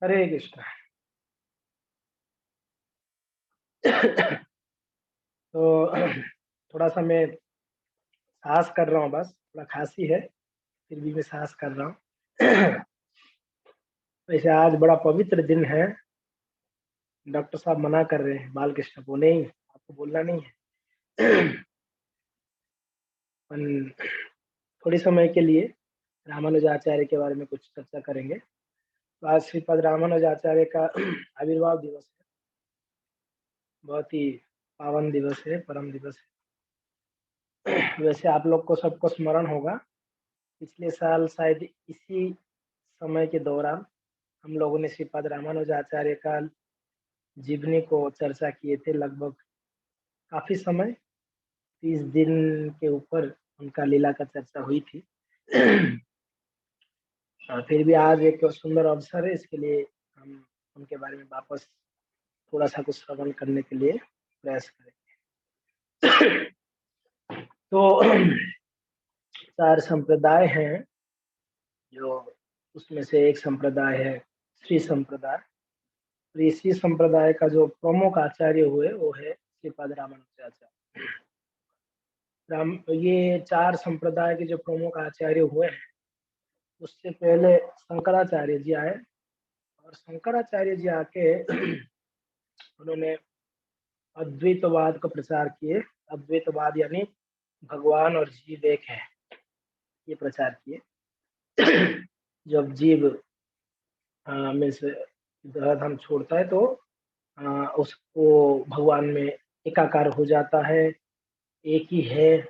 हरे कृष्ण। तो थोड़ा सा मैं साहस कर रहा हूँ, बस थोड़ा खांसी है, फिर भी मैं साहस कर रहा हूँ। वैसे आज बड़ा पवित्र दिन है। डॉक्टर साहब मना कर रहे हैं, बालकृष्ण को नहीं, आपको बोलना नहीं है। अपन थोड़ी समय के लिए रामानुजाचार्य के बारे में कुछ चर्चा करेंगे। तो आज श्रीपद रामानुजाचार्य का आविर्भाव दिवस है। बहुत ही पावन दिवस है, परम दिवस है। वैसे आप लोग को सबको स्मरण होगा, पिछले साल शायद इसी समय के दौरान हम लोगों ने श्रीपद रामानुजाचार्य का जीवनी को चर्चा किए थे। लगभग काफी समय, 30 दिन के ऊपर उनका लीला का चर्चा हुई थी। फिर भी आज एक सुंदर अवसर है, इसके लिए हम उनके बारे में वापस थोड़ा सा कुछ श्रवण करने के लिए प्रयास करेंगे। तो 4 संप्रदाय हैं, जो उसमें से एक संप्रदाय है श्री संप्रदाय। तो इसी संप्रदाय का जो प्रमुख आचार्य हुए वो है श्रीपद रामानुजाचार्य। ये 4 संप्रदाय के जो प्रमुख आचार्य हुए हैं, उससे पहले शंकराचार्य जी आए, और शंकराचार्य जी आके उन्होंने अद्वैतवाद का प्रचार किए। अद्वैतवाद यानी भगवान और जीव एक है, ये प्रचार किए। जब जीव में से धराधाम छोड़ता है तो उसको भगवान में एकाकार हो जाता है, एक ही है।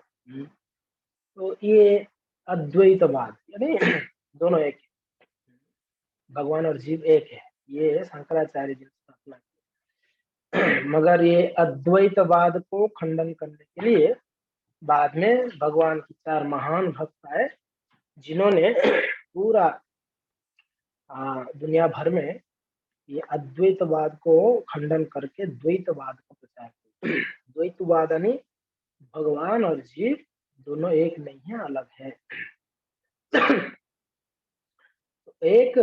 तो ये अद्वैतवाद यानी दोनों एक है, भगवान और जीव एक है, ये शंकराचार्य जी ने स्थापना की। मगर ये अद्वैतवाद को खंडन करने के लिए बाद में भगवान की 4 महान भक्त आए, जिन्होंने पूरा दुनिया भर में ये अद्वैतवाद को खंडन करके द्वैतवाद का प्रचार किया। द्वैतवाद यानी भगवान और जीव दोनों एक नहीं है, अलग है। तो एक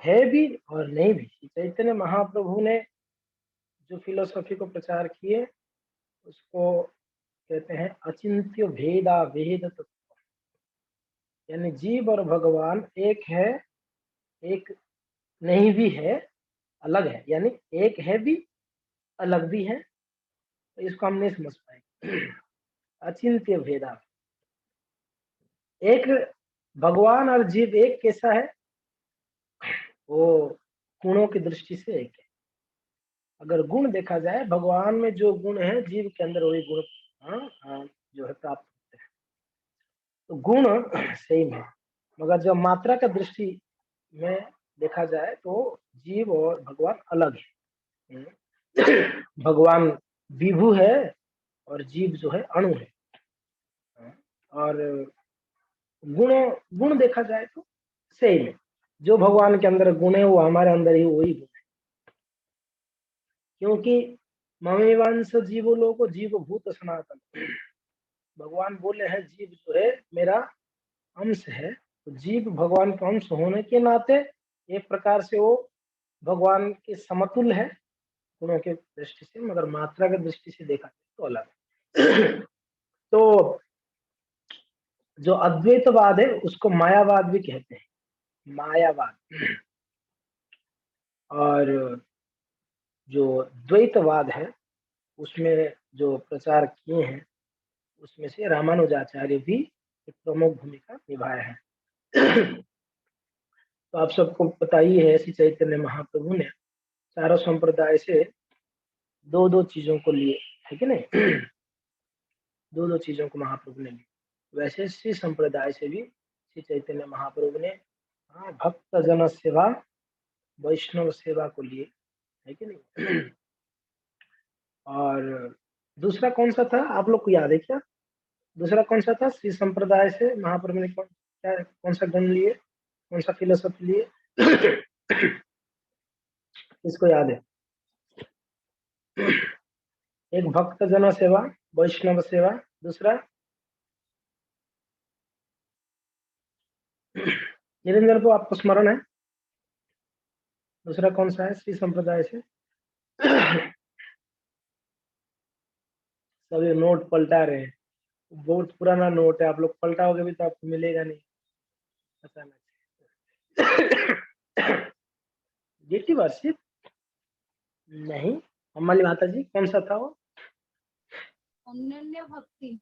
है भी और नहीं भी। चैतन्य महाप्रभु ने जो फिलोसफी को प्रचार किए उसको कहते हैं अचिंत्य भेदा वेद तत्व, यानी जीव और भगवान एक है, एक नहीं भी है, अलग है, यानी एक है भी अलग भी है। तो इसको हम नहीं समझ पाएंगे। अचिंत्य भेदा, एक भगवान और जीव एक कैसा है, वो गुणों की दृष्टि से एक है। अगर गुण देखा जाए, भगवान में जो गुण है जीव के अंदर वही गुण जो है प्राप्त होते हैं। तो गुण सेम है, मगर जब मात्रा का दृष्टि में देखा जाए तो जीव और भगवान अलग है। भगवान विभु है और जीव जो है अणु है। और गुण गुण देखा जाए तो सेम है, जो भगवान के अंदर गुण है वो हमारे अंदर ही वही गुण है। क्योंकि ममेवांश जीवो लोको जीव भूत सनातन, भगवान बोले हैं जीव जो है मेरा अंश है। तो जीव भगवान का अंश होने के नाते एक प्रकार से वो भगवान के समतुल्य है गुणों के दृष्टि से, मगर मात्रा की दृष्टि से देखा जाए तो अलग है। तो जो अद्वैतवाद है उसको मायावाद भी कहते हैं, मायावाद। और जो द्वैतवाद है उसमें जो प्रचार किए हैं उसमें से रामानुजाचार्य भी एक प्रमुख भूमिका निभाए हैं। तो आप सबको पता ही है, श्री चैतन्य महाप्रभु ने चारों संप्रदाय से दो दो चीजों को लिए, है कि नहीं। दो दो चीजों को महाप्रभु ने लिए। वैसे श्री संप्रदाय से भी श्री चैतन्य महाप्रभु ने भक्त जन सेवा, वैष्णव सेवा को लिए, है कि नहीं। और दूसरा कौन सा था, आप लोग को याद है क्या? दूसरा कौन सा था? श्री संप्रदाय से महाप्रभु ने कौन सा गुण लिए, कौन सा फिलोसफी लिए? किसको याद है? एक भक्त जन सेवा, वैष्णव सेवा, दूसरा निरंजन को आपको स्मरण है? दूसरा कौन सा है श्री संप्रदाय से? सभी नोट पलटा रहे हैं, बहुत पुराना नोट है, आप लोग पलटाओगे भी तो आपको मिलेगा नहीं अचानक से। गेटी वार्षिक नहीं, हमारी माता जी कौन सा था वो? अनन्य भक्ति।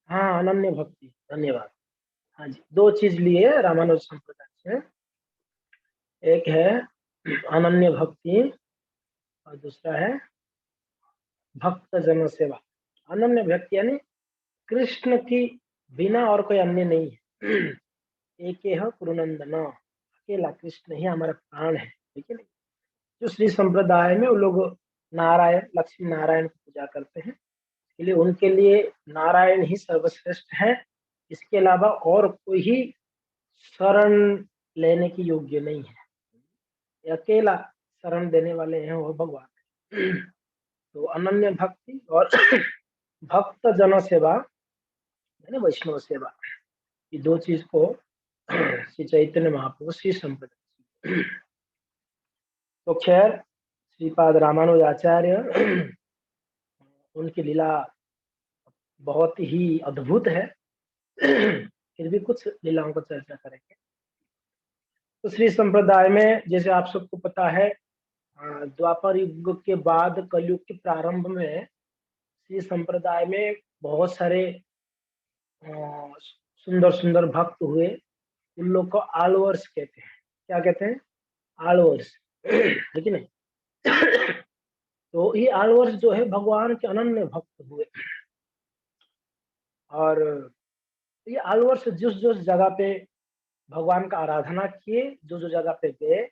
हाँ अनन्य भक्ति, धन्यवाद। हाँ जी, दो चीज लिए रामानुज संप्रदाय से, एक है अनन्य भक्ति और दूसरा है भक्त जन सेवा। अनन्य भक्ति यानी कृष्ण की बिना और कोई अन्य नहीं है। एक है कुरुनंदन, अकेला कृष्ण ही हमारा प्राण है, ठीक है। जो श्री संप्रदाय में वो लोग नारायण, लक्ष्मी नारायण की पूजा करते हैं, इसलिए उनके लिए नारायण ही सर्वश्रेष्ठ है। इसके अलावा और कोई ही शरण लेने की योग्य नहीं है, ये अकेला शरण देने वाले हैं वो भगवान। तो अनन्य भक्ति और भक्त जन सेवा यानी वैष्णव सेवा, ये दो चीज को श्री चैतन्य महाप्रभु श्री संप्रदाय। तो खैर श्रीपाद रामानुज आचार्य, उनकी लीला बहुत ही अद्भुत है। फिर भी कुछ लीलाओं को चर्चा करेंगे। तो श्री संप्रदाय में जैसे आप सबको पता है, द्वापर युग के बाद कलयुग के प्रारंभ में श्री संप्रदाय में बहुत सारे सुंदर सुंदर भक्त हुए। उन लोग को आलवर्स कहते हैं। क्या कहते हैं? आलवर्स, है कि नहीं? तो ये आलवर्स जो है भगवान के अनन्य भक्त हुए, और ये आलवर्स जिस जिस जगह पे भगवान का आराधना किए, जो जो जगह पे गए,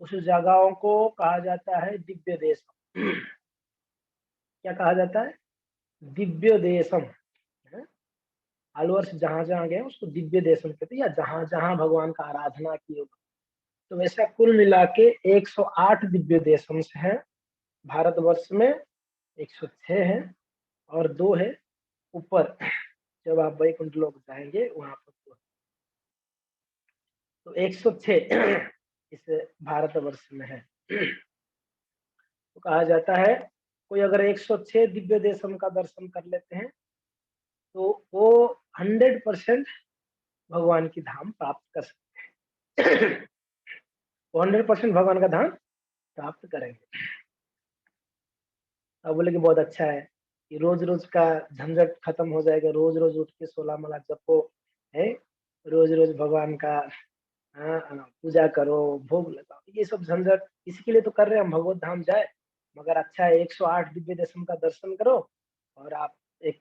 उस जगहों को कहा जाता है दिव्य देश। क्या कहा जाता है? दिव्य देशम। आलवर्स जहां जहां गए उसको दिव्य देशम कहते हैं, या जहां जहां भगवान का आराधना की हो। तो वैसा कुल मिला के 108 दिव्य देशम है भारतवर्ष में। 106 है और 2 है ऊपर, जब आप वैकुंठ लोक जाएंगे वहां पर। तो 106 इस भारतवर्ष में है। तो कहा जाता है कोई अगर 106 दिव्य देशम का दर्शन कर लेते हैं तो वो 100% भगवान की धाम प्राप्त कर सकते हैं। वो 100% भगवान का धाम प्राप्त करेंगे। अब बोले कि बहुत अच्छा है कि रोज रोज का झंझट खत्म हो जाएगा, रोज रोज उठ के 16 माला जपो, है, रोज रोज भगवान का पूजा करो, भोग लगाओ, ये सब झंझट इसके लिए तो कर रहे हैं हम, भगवत धाम जाए। मगर अच्छा है 108 दिव्य दर्शन का दर्शन करो और आप एक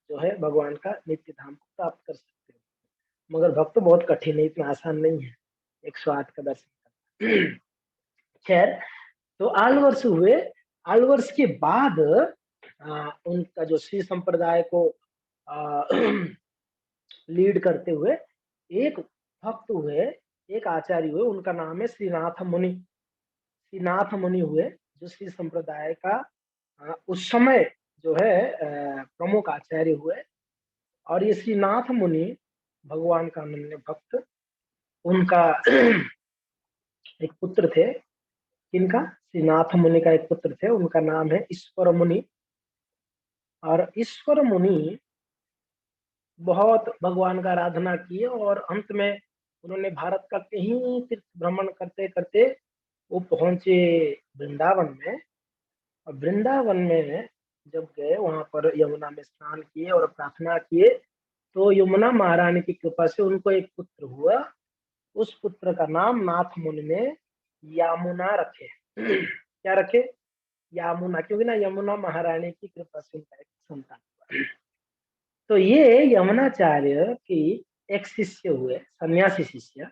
जो है भगवान का नित्य धाम को प्राप्त कर सकते हो। मगर भक्त तो बहुत कठिन है, इतना आसान नहीं है 108 का दर्शन करना। खैर, तो आलवर्ष हुए। आलवर्ष के बाद उनका जो श्री संप्रदाय को लीड करते हुए एक भक्त हुए, एक आचार्य हुए, उनका नाम है श्रीनाथ मुनि। श्रीनाथ मुनि हुए जो श्री संप्रदाय का उस समय जो है प्रमुख आचार्य हुए। और ये श्रीनाथ मुनि भगवान का अनन्य भक्त, उनका एक पुत्र थे। किनका? श्रीनाथ मुनि का एक पुत्र थे, उनका नाम है ईश्वर मुनि। और ईश्वर मुनि बहुत भगवान का आराधना किए और अंत में उन्होंने भारत का कहीं तीर्थ भ्रमण करते करते वो पहुंचे वृंदावन में। और वृंदावन में जब गए वहां पर यमुना में स्नान किए और प्रार्थना किए, तो यमुना महारानी की कृपा से उनको एक पुत्र हुआ। उस पुत्र का नाम नाथ मुनि ने यामुना रखे। क्या रखे? यामुना, क्योंकि ना यमुना महारानी की कृपा से उनका एक संतान हुआ। तो ये यमुनाचार्य की एक शिष्य हुए, सन्यासी शिष्य।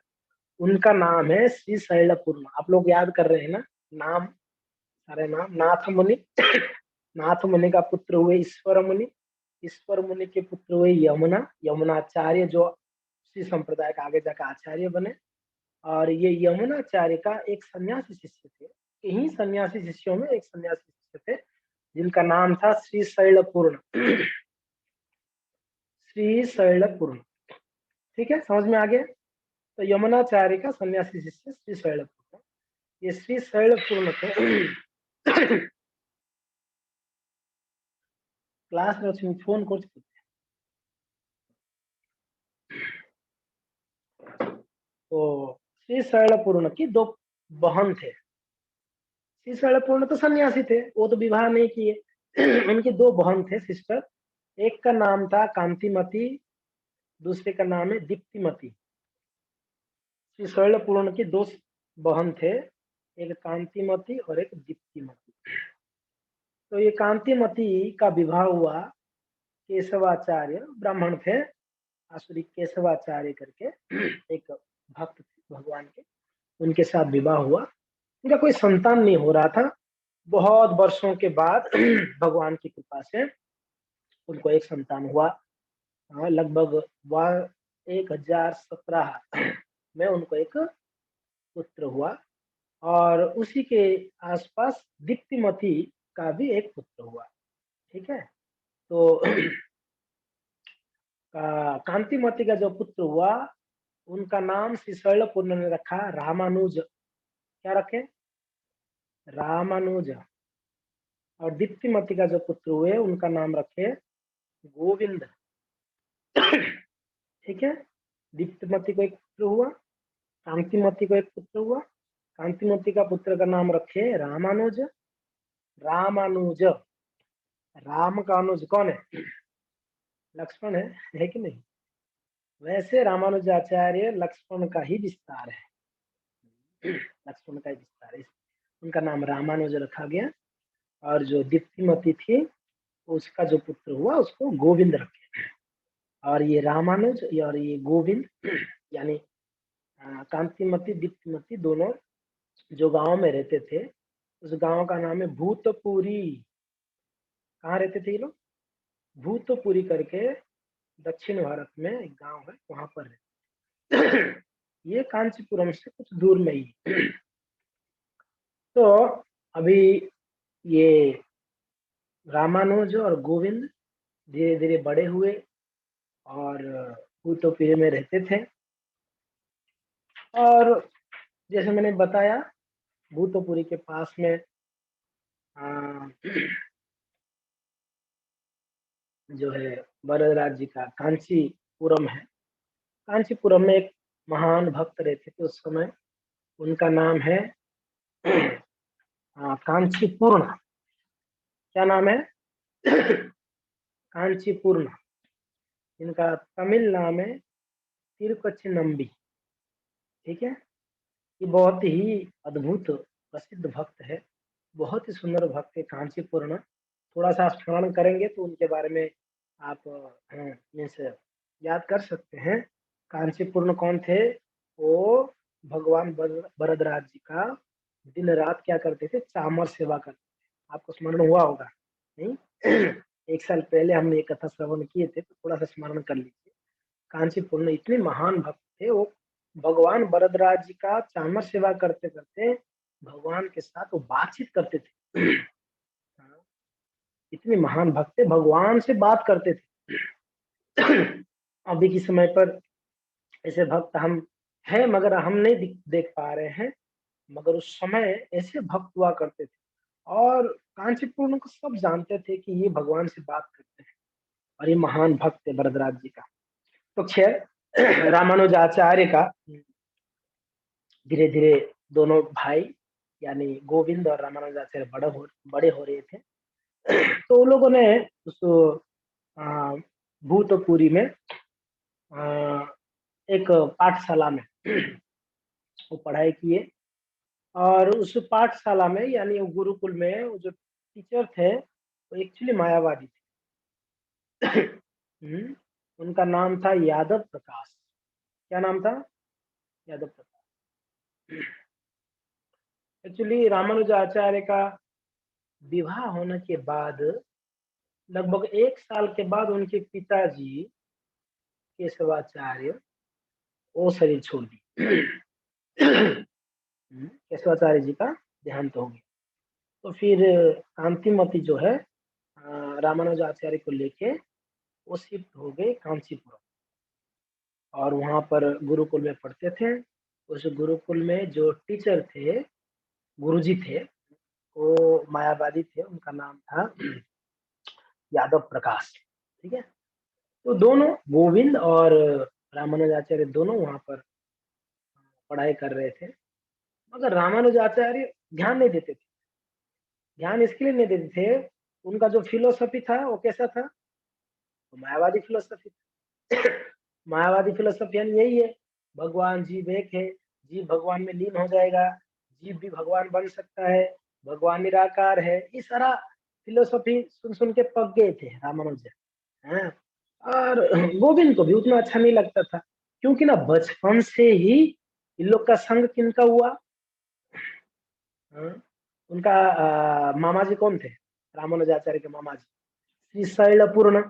उनका नाम है श्री शैलपूर्ण। आप लोग याद कर रहे हैं ना नाम, सारे नाम। नाथ मुनि, नाथ मुनि का पुत्र हुए ईश्वर मुनि। ईश्वर मुनि के पुत्र हुए यमुना, यमुनाचार्य जो श्री संप्रदाय का आगे जाकर आचार्य बने। और ये यमुनाचार्य का एक सन्यासी शिष्य थे, इन्हीं सन्यासी शिष्यों में एक सन्यासी शिष्य थे जिनका नाम था श्री शैलपूर्ण। श्री शैलपूर्ण, ठीक है, समझ में आ गया। तो यमुनाचार्य का सन्यासी शिष्य श्री शैलपूर्ण, ये श्री शैलपूर्ण थे क्लास में फोन कर तो श्री शैलपूर्ण की दो बहन थे। श्री शैलपूर्ण तो सन्यासी थे, वो तो विवाह नहीं किए उनकी दो बहन थे, सिस्टर। एक का नाम था कांतिमती, दूसरे का नाम है दीप्तिमती। श्री शैलपूर्ण की दो बहन थे, एक कांतिमती और एक दीप्तिमती। तो ये कांतिमती का विवाह हुआ केशवाचार्य, ब्राह्मण थे, आसुरी केशवाचार्य करके एक भक्त थे भगवान के, उनके साथ विवाह हुआ। उनका कोई संतान नहीं हो रहा था। बहुत वर्षों के बाद भगवान की कृपा से उनको एक संतान हुआ। लगभग 1017 में उनको एक पुत्र हुआ, और उसी के आसपास दीप्तिमती का भी एक पुत्र हुआ। ठीक है, तो कांतिमती का जो पुत्र हुआ उनका नाम श्री शैलपूर्ण ने रखा रामानुज। क्या रखे? रामानुज। और दीप्तिमती का जो पुत्र हुए उनका नाम रखे गोविंद। ठीक है, दीप्तिमती को एक पुत्र हुआ, कांतिमती को एक पुत्र हुआ। कांतिमती का पुत्र का नाम रखे रामानुज। रामानुज, राम का अनुज कौन है? लक्ष्मण है कि नहीं? वैसे रामानुजाचार्य लक्ष्मण का ही विस्तार है, लक्ष्मण का ही विस्तार है, उनका नाम रामानुज रखा गया। और जो दीप्तिमती थी उसका जो पुत्र हुआ उसको गोविंद रखे। और ये रामानुज और ये गोविंद यानी कांतिमती दीप्तिमती दोनों जो गांव में रहते थे, उस गांव का नाम है भूतपुरी। कहाँ रहते थे ये लोग? भूतपुरी करके दक्षिण भारत में एक गांव है, वहां पर रहते। ये कांचीपुरम से कुछ दूर में ही। तो अभी ये रामानुज और गोविंद धीरे धीरे बड़े हुए और भूतपुरी में रहते थे। और जैसे मैंने बताया, भूतपुरी के पास में जो है वरदराज जी का कांचीपुरम है। कांचीपुरम में एक महान भक्त रहते थे उस समय, उनका नाम है कांचीपूर्ण। क्या नाम है? कांचीपूर्ण। इनका तमिल नाम है तिरुपचनम्बी। ठीक है, ये बहुत ही अद्भुत प्रसिद्ध भक्त है, बहुत ही सुंदर भक्त है कांचीपूर्ण। थोड़ा सा स्मरण करेंगे तो उनके बारे में आप मीन्स याद कर सकते हैं। कांचीपूर्ण कौन थे? वो भगवान वरदराज जी का दिन रात क्या करते थे? चामर सेवा करते थे। आपको स्मरण हुआ होगा नहीं? एक साल पहले हमने एक कथा श्रवण किए थे, तो थोड़ा सा स्मरण कर लीजिए। कांचीपुर में इतने महान भक्त थे, वो भगवान वरदराज जी का चामर सेवा करते करते भगवान के साथ वो बातचीत करते थे। इतने महान भक्त थे, भगवान से बात करते थे। अभी के समय पर ऐसे भक्त हम हैं मगर हम नहीं देख पा रहे हैं, मगर उस समय ऐसे भक्त हुआ करते थे। और कांचीपुर को सब जानते थे कि ये भगवान से बात करते हैं, और ये महान भक्त है वरदराज जी का। तो खैर रामानुजाचार्य का धीरे धीरे दोनों भाई यानी गोविंद और रामानुजाचार्य बड़े हो रहे थे। तो उन लोगों ने उस भूतपुरी में एक पाठशाला में वो पढ़ाई किए। और उस पाठशाला में यानी गुरुकुल में वो जो टीचर थे वो एक्चुअली मायावादी थे। उनका नाम था यादव प्रकाश। क्या नाम था? यादव प्रकाश। एक्चुअली रामानुजाचार्य का विवाह होने के बाद लगभग 1 साल के बाद उनके पिताजी केशवाचार्य वो शरीर छोड़ दिए। केशवाचार्य जी का देहांत हो गया। तो फिर कांतिमती जो है रामानुजाचार्य को लेके वो शिफ्ट हो गए कांचीपुरम, और वहां पर गुरुकुल में पढ़ते थे। उस गुरुकुल में जो टीचर थे गुरुजी थे, वो मायावादी थे, उनका नाम था यादव प्रकाश। ठीक है, तो दोनों गोविंद और रामानुजाचार्य दोनों वहां पर पढ़ाई कर रहे थे, मगर रामानुजाचार्य ध्यान नहीं देते थे। ध्यान इसके लिए नहीं देते थे, उनका जो फिलोसफी था वो कैसा था, तो मायावादी फिलोसफी। मायावादी फिलोसफी यानी यही है, भगवान जीव एक है, जीव भगवान में लीन हो जाएगा, जीव भी भगवान बन सकता है, भगवान निराकार है। ये सारा फिलोसफी सुन सुन के पक गए थे रामानुज। हाँ, और गोविंद को भी उतना अच्छा नहीं लगता था, क्योंकि ना बचपन से ही इन लोग का संग किनका हुआ। हाँ, उनका मामा जी कौन थे, रामानुजाचार्य के मामा जी श्री शैलपूर्ण।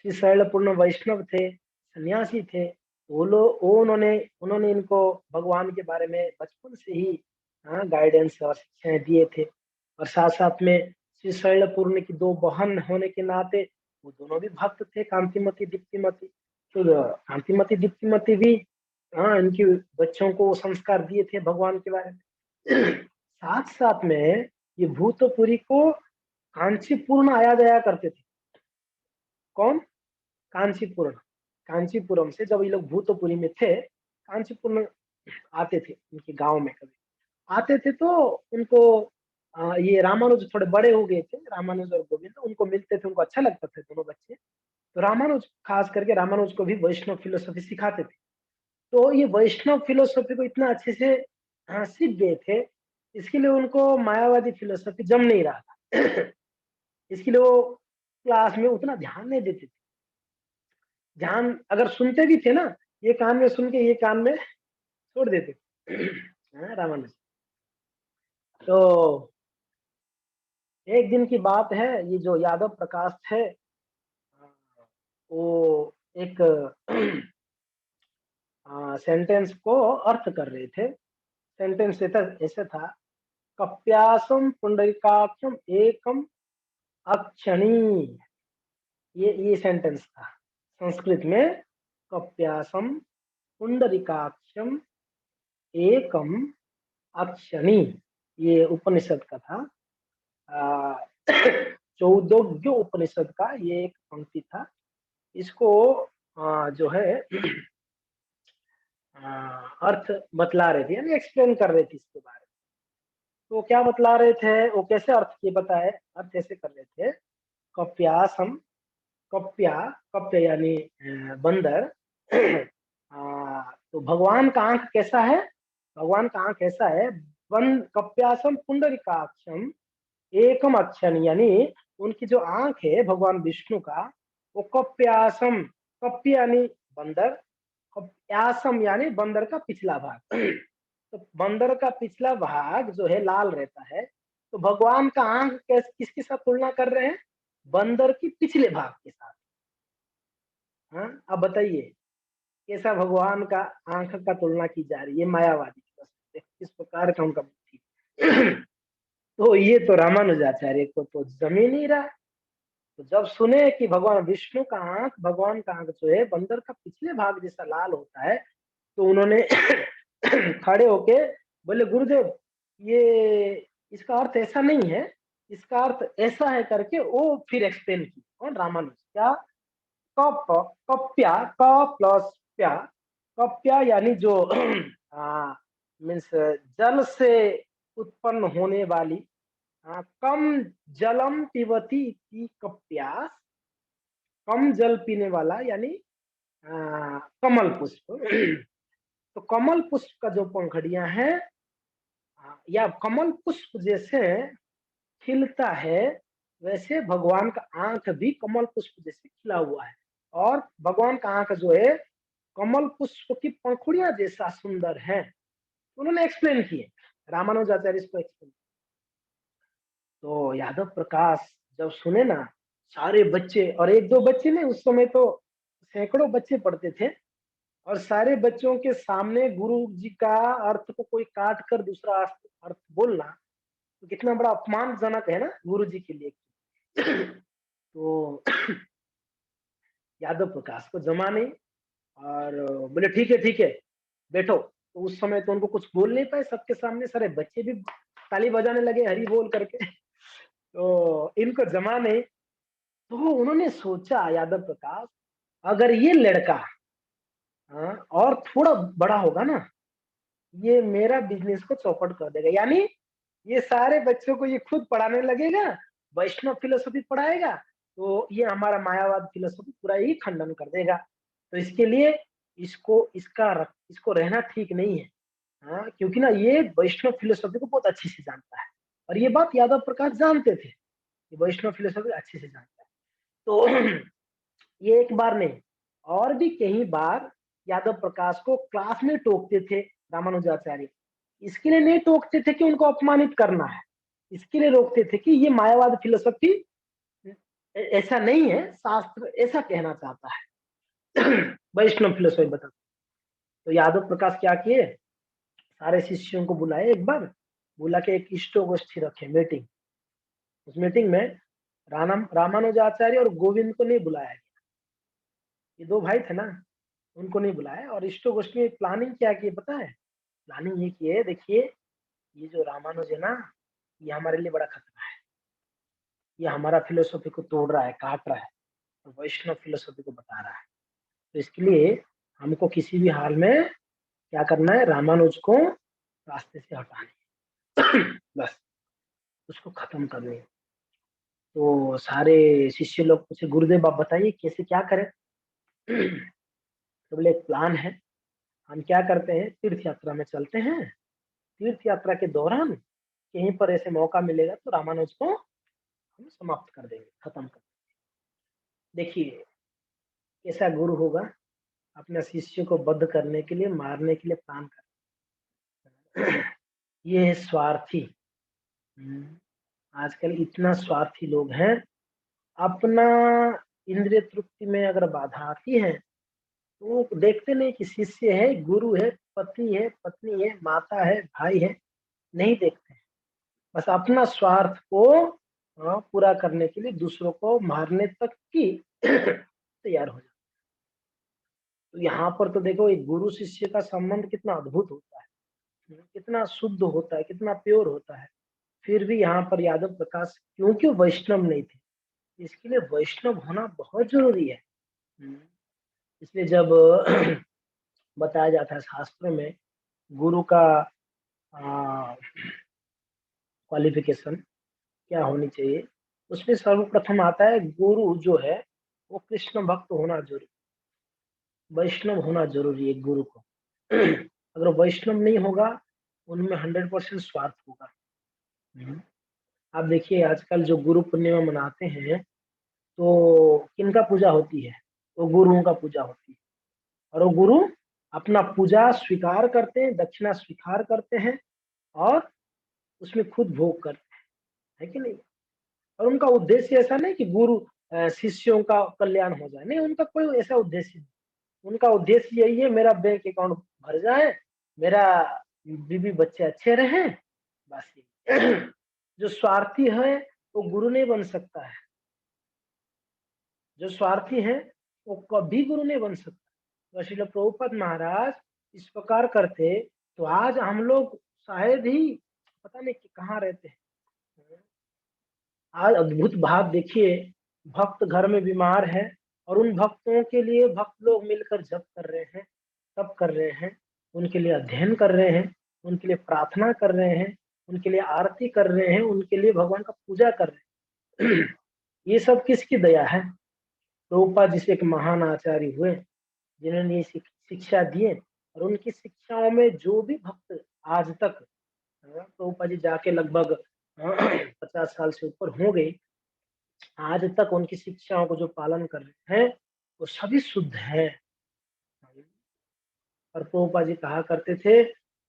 श्री शैलपूर्ण वैष्णव थे, सन्यासी थे। वो लोग, वो उन्होंने उन्होंने इनको भगवान के बारे में बचपन से ही गाइडेंस और शिक्षाएं दिए थे। और साथ साथ में श्री शैलपूर्ण की दो बहन होने के नाते वो दोनों भी भक्त थे, कांतिमती दीप्तिमती। तो कांतिमती दीप्तिमती भी इनकी बच्चों को संस्कार दिए थे भगवान के बारे में। साथ साथ में ये भूतपुरी को कांचीपुरम आया जाया करते थे। कौन, कांचीपुरम। कांचीपुरम से जब ये लोग भूतपुरी में थे, कांचीपुरम आते थे, उनके गांव में कभी आते थे, तो उनको ये रामानुज थोड़े बड़े हो गए थे, रामानुज और गोविंद उनको मिलते थे, उनको अच्छा लगता था दोनों बच्चे। तो रामानुज, खास करके रामानुज को भी वैष्णव फिलोसफी सिखाते थे। तो ये वैष्णव फिलोसफी को इतना अच्छे से सीख गए थे, इसके लिए उनको मायावादी फिलोसफी जम नहीं रहा था। इसके लिए वो क्लास में उतना ध्यान नहीं देते थे। ध्यान अगर सुनते भी थे ना, ये कान में सुन के ये कान में छोड़ देते थे। रामानुज। तो एक दिन की बात है, ये जो यादव प्रकाश थे, वो एक सेंटेंस को अर्थ कर रहे थे। सेंटेंस ऐसे था, कप्यासम पुंडरीकाक्षम एकम अक्षणी। ये सेंटेंस था संस्कृत में, कप्यासम पुंडरीकाक्षम एकम अक्षणी। ये उपनिषद का था, चौदोग्य उपनिषद का ये एक पंक्ति था। इसको जो है अर्थ बतला रहे थे, यानी एक्सप्लेन कर रहे थे इसके बारे में। तो क्या बतला रहे थे, वो कैसे अर्थ किए बताए, अर्थ ऐसे कर रहे थे, कप्यासम, कप्या, कप्य यानी बंदर। तो भगवान का आंख कैसा है, भगवान का आंख ऐसा है, बंद कप्यासम पुंडरीकाक्षम एकम अक्षण, यानी उनकी जो आंख है भगवान विष्णु का, वो कप्यासम, कप्य यानी बंदर, कप्यासम यानी बंदर का पिछला भाग। तो बंदर का पिछला भाग जो है लाल रहता है, तो भगवान का आंख किसके साथ तुलना कर रहे हैं, बंदर की पिछले भाग के साथ। हाँ, अब बताइए कैसा भगवान का आंख का तुलना की जा रही है, मायावादी किस प्रकार का उनका बुद्धि। तो ये तो रामानुजाचार्य को तो जमीन ही रहा। तो जब सुने कि भगवान विष्णु का आंख, भगवान का आंख जो है बंदर का पिछले भाग जैसा लाल होता है, तो उन्होंने खड़े होके बोले, गुरुदेव ये इसका अर्थ ऐसा नहीं है, इसका अर्थ ऐसा है करके वो फिर एक्सप्लेन की। कौन, रामानुज। क्या, कप, कप्या, क प्लस प्या, कप्या यानी जो मीन्स जल से उत्पन्न होने वाली, कम जलम पिबती की कप्यास, कम जल पीने वाला यानी कमल पुष्प। तो कमल पुष्प का जो पंखड़ियां हैं, या कमल पुष्प जैसे खिलता है, वैसे भगवान का आंख भी कमल पुष्प जैसे खिला हुआ है। और भगवान का आंख जो है कमल पुष्प की पंखुड़ियां जैसा सुंदर है। उन्होंने एक्सप्लेन किए, रामानुजाचार्य इसको एक्सप्लेन। तो यादव प्रकाश जब सुने ना, सारे बच्चे, और एक दो बच्चे नहीं, उस समय तो सैकड़ों बच्चे पढ़ते थे, और सारे बच्चों के सामने गुरु जी का अर्थ को कोई काट कर दूसरा अर्थ बोलना, तो कितना बड़ा अपमानजनक है ना गुरु जी के लिए। तो यादव प्रकाश को जमा नहीं, और बोले ठीक है ठीक है बैठो। तो उस समय तो उनको कुछ बोल नहीं पाए, सबके सामने सारे बच्चे भी ताली बजाने लगे हरि बोल करके। तो इनको जमा नहीं, तो उन्होंने सोचा यादव प्रकाश, अगर ये लड़का और थोड़ा बड़ा होगा ना, ये मेरा बिजनेस को चौपट कर देगा। यानी ये सारे बच्चों को ये खुद पढ़ाने लगेगा, वैष्णव फिलोसफी पढ़ाएगा, तो ये हमारा मायावाद फिलोसफी पूरा ही खंडन कर देगा। तो इसके लिए इसको रहना ठीक नहीं है। क्योंकि ना ये वैष्णव फिलोसफी को बहुत अच्छे से जानता है, और ये बात यादव प्रकाश जानते थे कि वैष्णव फिलोसफी अच्छे से जानता है। तो ये एक बार नहीं, और भी कई बार यादव प्रकाश को क्लास में टोकते थे रामानुजाचार्य। इसके लिए नहीं टोकते थे कि उनको अपमानित करना है, इसके लिए रोकते थे कि ये मायावाद फिलोसफी ऐसा नहीं है, शास्त्र ऐसा कहना चाहता है। वैष्णव फिलोसफी बता। तो यादव प्रकाश क्या किए, सारे शिष्यों को बुलाए, एक बार बुला के एक इष्टोगोष्ठी रखे, मीटिंग। उस मीटिंग में रामानुजाचार्य और गोविंद को नहीं बुलाया गया, ये दो भाई थे ना, उनको नहीं बुलाया। और इष्टोगोष्ठी में प्लानिंग क्या की पता है? प्लानिंग ये की है, देखिए ये जो रामानुज है ना, ये हमारे लिए बड़ा खतरा है, ये हमारा फिलोसफी को तोड़ रहा है, काट रहा है, और वैष्णव फिलोसफी को बता रहा है। तो इसके लिए हमको किसी भी हाल में क्या करना है, रामानुज को रास्ते से हटाना है। बस उसको खत्म करना है। तो सारे शिष्य लोग पूछे, गुरुदेव आप बताइए कैसे क्या करें? तो बोले एक प्लान है, हम क्या करते हैं, तीर्थ यात्रा में चलते हैं, तीर्थ यात्रा के दौरान कहीं पर ऐसे मौका मिलेगा तो रामानुज को हम समाप्त कर देंगे, खत्म कर देंगे। देखिए कैसा गुरु होगा, अपने शिष्य को बद्ध करने के लिए, मारने के लिए प्लान कर। ये है स्वार्थी। आजकल इतना स्वार्थी लोग हैं, अपना इंद्रिय तृप्ति में अगर बाधा आती है तो वो देखते नहीं कि शिष्य है, गुरु है, पति है, पत्नी है, माता है, भाई है, नहीं देखते हैं। बस अपना स्वार्थ को पूरा करने के लिए दूसरों को मारने तक की तैयार हो जाए। तो यहाँ पर तो देखो एक गुरु शिष्य का संबंध कितना अद्भुत होता है, कितना शुद्ध होता है, कितना प्योर होता है। फिर भी यहाँ पर यादव प्रकाश क्योंकि वैष्णव नहीं थे, इसके लिए वैष्णव होना बहुत जरूरी है। इसलिए जब बताया जाता है शास्त्रों में गुरु का क्वालिफिकेशन क्या होनी चाहिए, उसमें सर्वप्रथम आता है गुरु जो है वो कृष्ण भक्त होना जरूरी, वैष्णव होना जरूरी है गुरु को। अगर वैष्णव नहीं होगा, उनमें 100% स्वार्थ होगा। आप देखिए आजकल जो गुरु पूर्णिमा मनाते हैं, तो किनका पूजा होती है? तो गुरुओं का पूजा होती है, और वो गुरु अपना पूजा स्वीकार करते हैं, दक्षिणा स्वीकार करते हैं, और उसमें खुद भोग करते हैं, है कि नहीं? और उनका उद्देश्य ऐसा नहीं कि गुरु शिष्यों का कल्याण हो जाए, नहीं, उनका कोई ऐसा उद्देश्य नहीं। उनका उद्देश्य यही है, मेरा बैंक अकाउंट भर जाए, मेरा बीवी बच्चे अच्छे रहें, बस ये। जो स्वार्थी है वो गुरु नहीं बन सकता है, जो स्वार्थी है वो कभी गुरु नहीं बन सकता। तो श्रील प्रभुपाद महाराज इस प्रकार करते तो आज हम लोग शायद ही पता नहीं कि कहाँ रहते हैं। आज अद्भुत भाव देखिए, भक्त घर में बीमार है और उन भक्तों के लिए भक्त लोग मिलकर जप कर रहे हैं, तप कर रहे हैं, उनके लिए अध्ययन कर रहे हैं, उनके लिए प्रार्थना कर रहे हैं, उनके लिए आरती कर रहे हैं, उनके लिए भगवान का पूजा कर रहे हैं। ये सब किसकी दया है? प्रभुपाद जी से एक महान आचार्य हुए जिन्होंने ये शिक्षा दिए, और उनकी शिक्षाओं में जो भी भक्त आज तक, प्रभुपाद जी जाके लगभग 50 साल से ऊपर हो गए, आज तक उनकी शिक्षाओं को जो पालन कर रहे हैं वो सभी शुद्ध है। और प्रभुपाद जी कहा करते थे,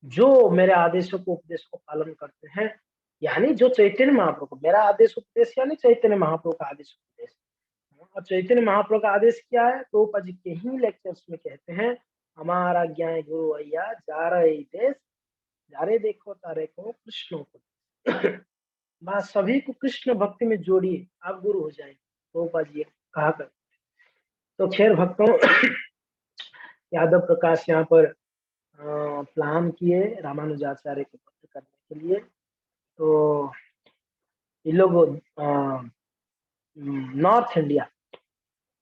जो मेरे आदेशों को उपदेश को पालन करते हैं, यानी जो चैतन्य महाप्रभु को, मेरा आदेश उपदेश यानी चैतन्य महाप्रभु का आदेश उपदेश। और चैतन्य महाप्रभु का आदेश क्या है? प्रभुपाद जी के ही लेक्चर्स में कहते हैं, हमारा ज्ञान गुरु अय्या जा रहे देश, जा रहे देखो तारे को कृष्णों को। बस सभी को कृष्ण भक्ति में जोड़िए, आप गुरु हो जाएंगे, प्रभुपाद जी कहा कर। तो खैर भक्तों, यादव प्रकाश यहाँ पर प्लान किए रामानुजाचार्य को बद्ध करने के लिए। ये लोग नॉर्थ इंडिया,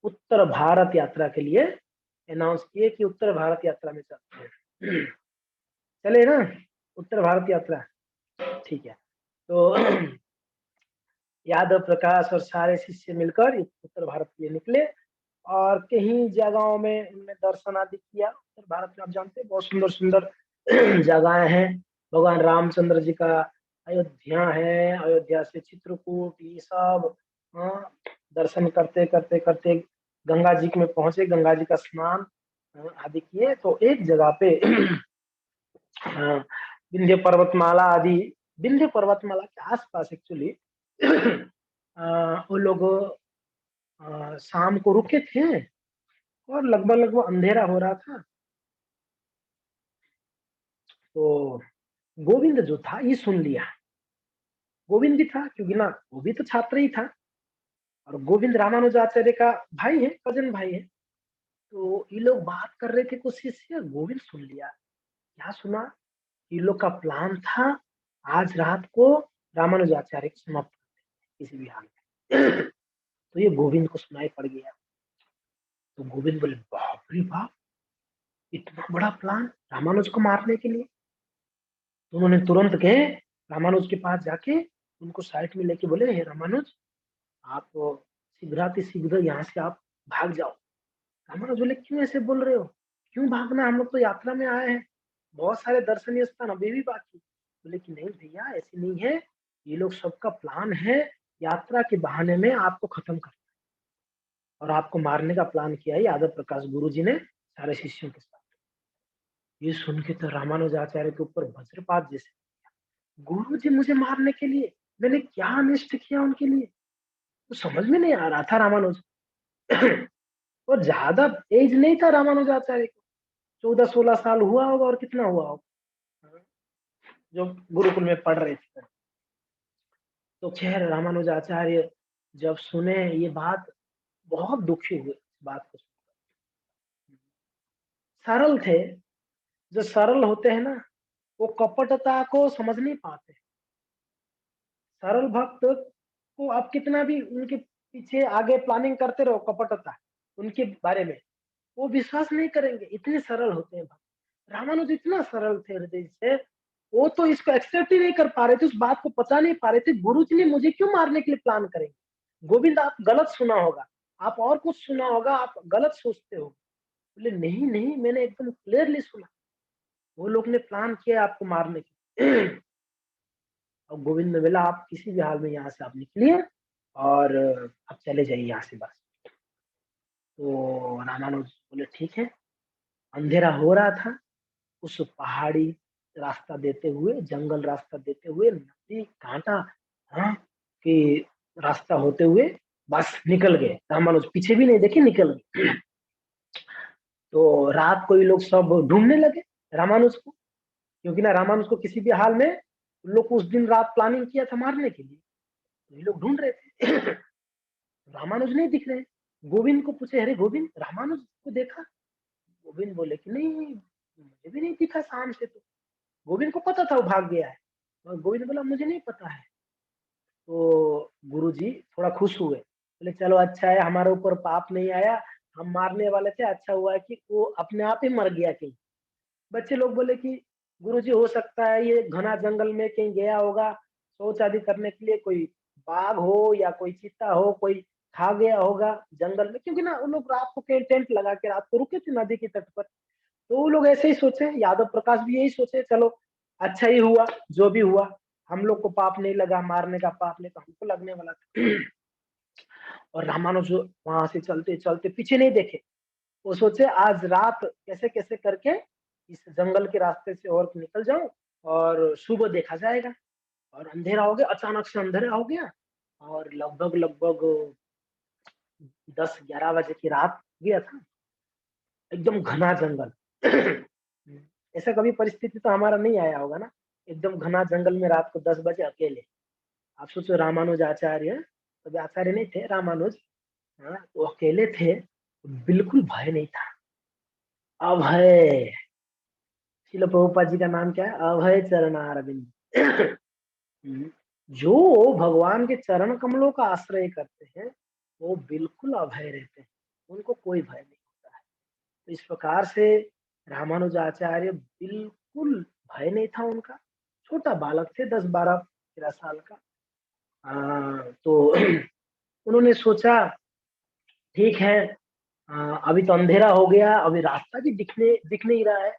उत्तर भारत यात्रा के लिए अनाउंस किए कि उत्तर भारत यात्रा में चलते हैं। चले ना उत्तर भारत यात्रा, ठीक है। तो यादव प्रकाश और सारे शिष्य मिलकर उत्तर भारत के लिए निकले और कहीं जगहों में उन्होंने दर्शन आदि किया। उत्तर भारत में आप जानते हैं बहुत सुंदर सुंदर जगहें हैं। भगवान रामचंद्र जी का अयोध्या है, अयोध्या से चित्रकूट, ये सब दर्शन करते करते करते गंगा जी में पहुंचे, गंगा जी का स्नान आदि किए। तो एक जगह पे विंध्य पर्वतमाला आदि, विंध्य पर्वतमाला के आसपास एक्चुअली वो लोग शाम को रुके थे और लगभग लगभग अंधेरा हो रहा था। तो गोविंद जो था ये सुन लिया। गोविंद भी था क्योंकि ना वो भी तो छात्र ही था और गोविंद रामानुजाचार्य का भाई है, कजन भाई है। तो ये लोग बात कर रहे थे कुछ शिष्य, गोविंद सुन लिया। क्या सुना? ये लोग का प्लान था आज रात को रामानुजाचार्य को समाप्त किसी भी हाल में। तो ये गोविंद को सुनाई पड़ गया। तो गोविंद बोले बाप रे बाप, इतना बड़ा प्लान रामानुज को मारने के लिए। तो उन्होंने तुरंत गए रामानुज के पास जाके उनको साइड में लेके बोले हे रामानुज, आप शीघ्राति शीघ्र यहाँ से आप भाग जाओ। रामानुज बोले क्यों ऐसे बोल रहे हो, क्यों भागना, हम लोग तो यात्रा में आए हैं, बहुत सारे दर्शनीय स्थान अभी भी बाकी। बोले कि नहीं भैया ऐसे नहीं है, ये लोग सबका प्लान है यात्रा के बहाने में आपको खत्म कर और आपको मारने का प्लान किया है यादव प्रकाश गुरु जी ने सारे शिष्यों के साथ। ये सुन के तो रामानुजाचार्य के ऊपर वज्रपात जैसे, गुरु जी मुझे मारने के लिए, मैंने क्या अनिष्ट किया उनके लिए, तो समझ में नहीं आ रहा था रामानुज। और ज्यादा एज नहीं था रामानुजाचार्य को, 14-16 साल हुआ होगा और कितना हुआ होगा जो गुरुकुल में पढ़ रहे थे। तो खैर रामानुजाचार्य जब सुने ये बात बहुत दुखी हुए बात को सुनकर। सरल थे, जो सरल होते हैं ना वो कपटता को समझ नहीं पाते। सरल भक्त को आप कितना भी उनके पीछे आगे प्लानिंग करते रहो कपटता उनके बारे में, वो विश्वास नहीं करेंगे, इतने सरल होते हैं भक्त। रामानुज इतना सरल थे हृदय से, वो तो इसको एक्सेप्ट ही नहीं कर पा रहे थे, उस बात को पचा नहीं पा रहे थे, गुरु जी ने मुझे क्यों मारने के लिए प्लान करेंगे। गोविंद आप गलत सुना होगा, आप और कुछ सुना होगा, आप गलत सोचते हो। बोले नहीं नहीं मैंने एकदम क्लियरली सुना, वो लोग ने प्लान किया आपको मारने के। और गोविंद ने बोला आप किसी भी हाल में यहाँ से आप निकलिए और आप चले जाइए यहाँ से बस। तो रामानुज बोले ठीक है। अंधेरा हो रहा था, उस पहाड़ी रास्ता देते हुए, जंगल रास्ता देते हुए, नदी कांटा हाँ कि रास्ता होते हुए बस निकल गए। रामानुज पीछे भी नहीं देखे, निकल गए। तो रात को ये लोग सब ढूंढने लगे रामानुज को, क्योंकि ना रामानुज को किसी भी हाल में लोग उस दिन रात प्लानिंग किया था मारने के लिए, तो ये लोग ढूंढ रहे थे। रामानुज नहीं दिख रहे। गोविंद को पूछे अरे गोविंद रामानुज को देखा? गोविंद बोले कि नहीं मुझे भी नहीं दिखा शाम से। तो गोविंद को पता था वो भाग गया है, और गोविंद बोला मुझे नहीं पता है। तो गुरुजी थोड़ा खुश हुए, बोले चलो अच्छा है हमारे ऊपर पाप नहीं आया, हम मारने वाले थे, अच्छा हुआ है कि वो अपने आप ही मर गया कहीं। बच्चे लोग बोले कि गुरुजी हो सकता है ये घना जंगल में कहीं गया होगा शौच आदि करने के लिए, कोई बाघ हो या कोई चीता हो, कोई खा गया होगा जंगल में, क्योंकि ना वो लोग रात को कहीं टेंट लगा के रात को रुके थे नदी के तट पर। तो वो लोग ऐसे ही सोचे, यादव प्रकाश भी यही सोचे चलो अच्छा ही हुआ जो भी हुआ, हम लोग को पाप नहीं लगा, मारने का पाप नहीं तो हमको लगने वाला था। और रामानुज वहां से चलते चलते पीछे नहीं देखे, वो सोचे आज रात कैसे कैसे करके इस जंगल के रास्ते से और निकल जाऊं और सुबह देखा जाएगा। और अंधेरा हो गया, अचानक से अंधेरा हो गया और लगभग लगभग 10-11 बजे की रात हो गया था, एकदम घना जंगल। ऐसा कभी परिस्थिति तो हमारा नहीं आया होगा ना, एकदम घना जंगल में रात को 10 बजे अकेले। आप सोचो रामानुज आचार्य, तभी आचार्य नहीं थे रामानुज, हाँ तो अकेले थे, बिल्कुल भय नहीं था। अभय, शिल प्रभुपाद जी का नाम क्या है, अभय चरणारविंद। जो भगवान के चरण कमलों का आश्रय करते हैं वो बिल्कुल अभय रहते हैं, उनको कोई भय नहीं होता है। तो इस प्रकार से रामानुजाचार्य बिल्कुल भय नहीं था उनका, छोटा बालक थे 10-12-13 साल का। तो उन्होंने सोचा ठीक है, अभी तो अंधेरा हो गया, अभी रास्ता भी दिख नहीं रहा है,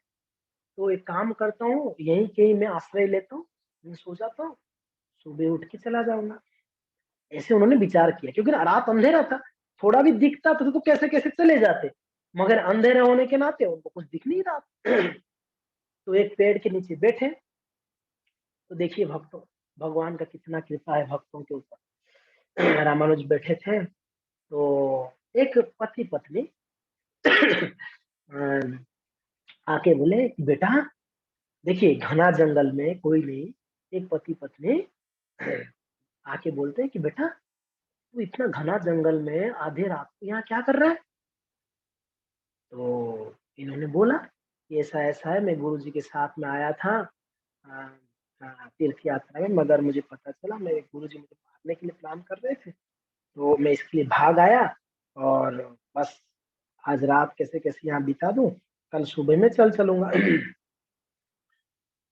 तो एक काम करता हूँ यहीं कहीं मैं आश्रय लेता हूँ, मैं सो जाता हूँ, सुबह उठ के चला जाऊंगा। ऐसे उन्होंने विचार किया, क्योंकि रात अंधेरा था, थोड़ा भी दिखता तो कैसे कैसे चले जाते, मगर अंधेरा होने के नाते उनको कुछ दिख नहीं रहा। तो एक पेड़ के नीचे बैठे, तो देखिए भक्तों, भगवान का कितना कृपा है भक्तों के ऊपर। रामानुज बैठे थे, तो एक पति पत्नी आके बोले कि बेटा, देखिए घना जंगल में कोई नहीं, एक पति पत्नी आके बोलते हैं कि बेटा, तू इतना घना जंगल में आधे रात को यहाँ क्या कर रहा है? तो इन्होंने बोला कि ऐसा ऐसा है, मैं गुरुजी के साथ में आया था अ, तीर्थ यात्रा में, मगर मुझे पता चला मेरे गुरुजी मुझे मारने के लिए प्लान कर रहे थे, तो मैं इसके लिए भाग आया, और बस आज रात कैसे कैसे यहाँ बिता दूं, कल सुबह में चल चलूंगा।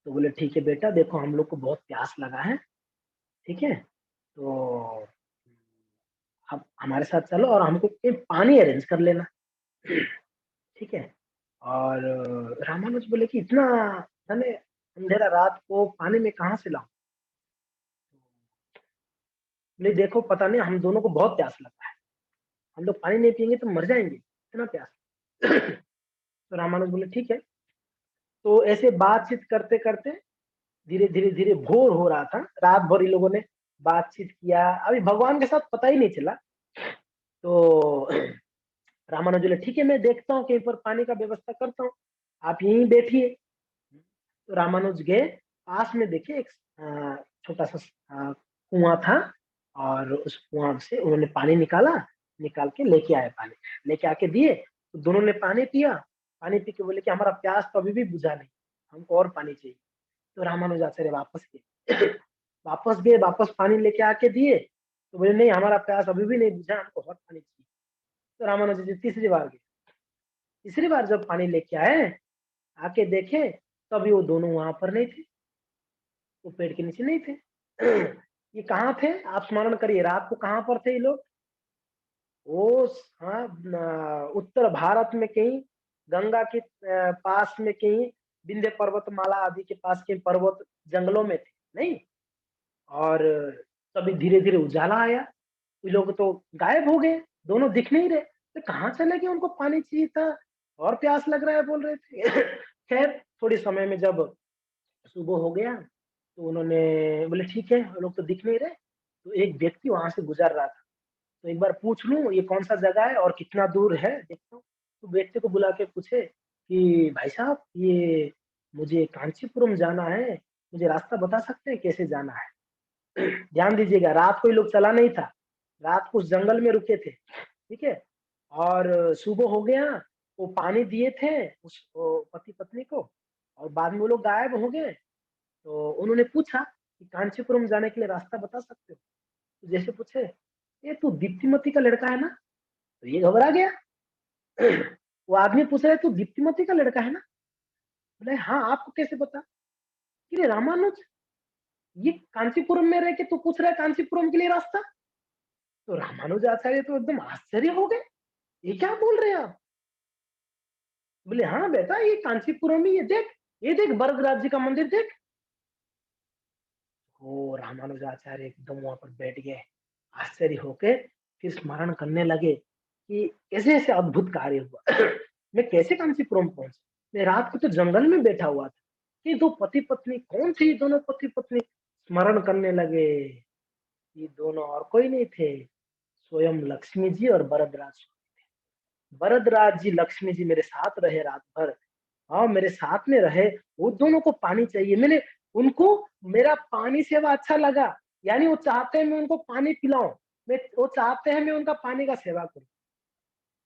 तो बोले ठीक है बेटा, देखो हम लोग को बहुत प्यास लगा है, ठीक है, तो आप हमारे साथ चलो और हमको पानी अरेंज कर लेना, ठीक है। और रामानुज बोले कि इतना मैंने अंधेरा रात को पानी में कहाँ से लाऊं? बोले देखो पता नहीं, हम दोनों को बहुत प्यास लगा है, हम लोग पानी नहीं पियेंगे तो मर जाएंगे, इतना प्यास। तो रामानुज बोले ठीक है। तो ऐसे बातचीत करते करते धीरे धीरे धीरे भोर हो रहा था, रात भर इन लोगों ने बातचीत किया, अभी भगवान के साथ पता ही नहीं चला। तो रामानुज बोले ठीक है, मैं देखता हूँ कहीं पर पानी का व्यवस्था करता हूँ, आप यहीं बैठिए। तो रामानुज गए, पास में देखे एक छोटा सा कुआं था, और उस कुआं से उन्होंने पानी निकाला, निकाल के लेके आए पानी, लेके आके दिए, तो दोनों ने पानी पिया। पानी पी के बोले कि हमारा प्यास तो अभी भी बुझा नहीं, हमको और पानी चाहिए। तो रामानुजाचार्य वापस गए, वापस गए, वापस पानी लेके आके दिए, तो बोले नहीं हमारा प्यास अभी भी नहीं बुझा, हमको और पानी चाहिए। तो रामानुज जी तीसरी बार गए, तीसरी बार जब पानी लेके आए, आके देखे, तभी वो दोनों वहां पर नहीं थे, वो पेड़ के नीचे नहीं थे। ये कहाँ थे, आप स्मरण करिए, रात को कहाँ पर थे ये लोग? वो हाँ, उत्तर भारत में कहीं, गंगा के पास में कहीं, विंध्य पर्वतमाला आदि के पास के पर्वत जंगलों में थे, नहीं। और तभी धीरे धीरे उजाला आया, ये लोग तो गायब हो गए, दोनों दिख नहीं रहे, तो कहाँ चले गए, उनको पानी चाहिए था और प्यास लग रहा है बोल रहे थे। खैर थोड़ी समय में जब सुबह हो गया, तो उन्होंने बोले ठीक है, वो लोग तो दिख नहीं रहे, तो एक व्यक्ति वहां से गुजर रहा था, तो एक बार पूछ लूं ये कौन सा जगह है और कितना दूर है देखता हूँ। तो व्यक्ति को बुला के पूछे कि भाई साहब, ये मुझे कांचीपुरम जाना है, मुझे रास्ता बता सकते हैं कैसे जाना है? ध्यान दीजिएगा, रात को ये लोग चला नहीं था, रात को उस जंगल में रुके थे, ठीक है। और सुबह हो गया, वो पानी दिए थे उस पति पत्नी को, और बाद में वो लोग गायब हो गए। तो उन्होंने पूछा कि कांचीपुरम जाने के लिए रास्ता बता सकते हो? तो जैसे पूछे, ये तू दीप्तिमती का लड़का है ना? तो ये घबरा गया। वो आदमी पूछ रहा है तू दीप्तिमती का लड़का है ना? बोले हाँ, आपको कैसे पता? कि रे रामानुज, ये कांचीपुरम में रह के तू पूछ रहा है कांचीपुरम के लिए रास्ता? तो रामानुजाचार्य तो एकदम आश्चर्य हो गए, ये क्या बोल रहे हैं आप? बोले हाँ बेटा, ये कांचीपुरम ही, ये देख बरगराज जी का मंदिर देख। ओ रामानुजाचार्य एकदम वहां पर बैठ गए, आश्चर्य होके फिर स्मरण करने लगे कि ऐसे ऐसे अद्भुत कार्य हुआ। मैं कैसे कांचीपुरम पहुंचा? मैं रात को तो जंगल में बैठा हुआ था, ये दो पति पत्नी कौन थे? ये दोनों पति पत्नी स्मरण करने लगे, ये दोनों और कोई नहीं थे, स्वयं लक्ष्मी जी और भरद्राज। भरद्राज जी लक्ष्मी जी मेरे साथ रहे रात भर, हाँ मेरे साथ में रहे, वो दोनों को पानी चाहिए, मैंने उनको, मेरा पानी सेवा अच्छा लगा, यानी वो चाहते हैं मैं उनको पानी पिलाऊं, मैं वो चाहते हैं मैं उनका पानी का सेवा करूं।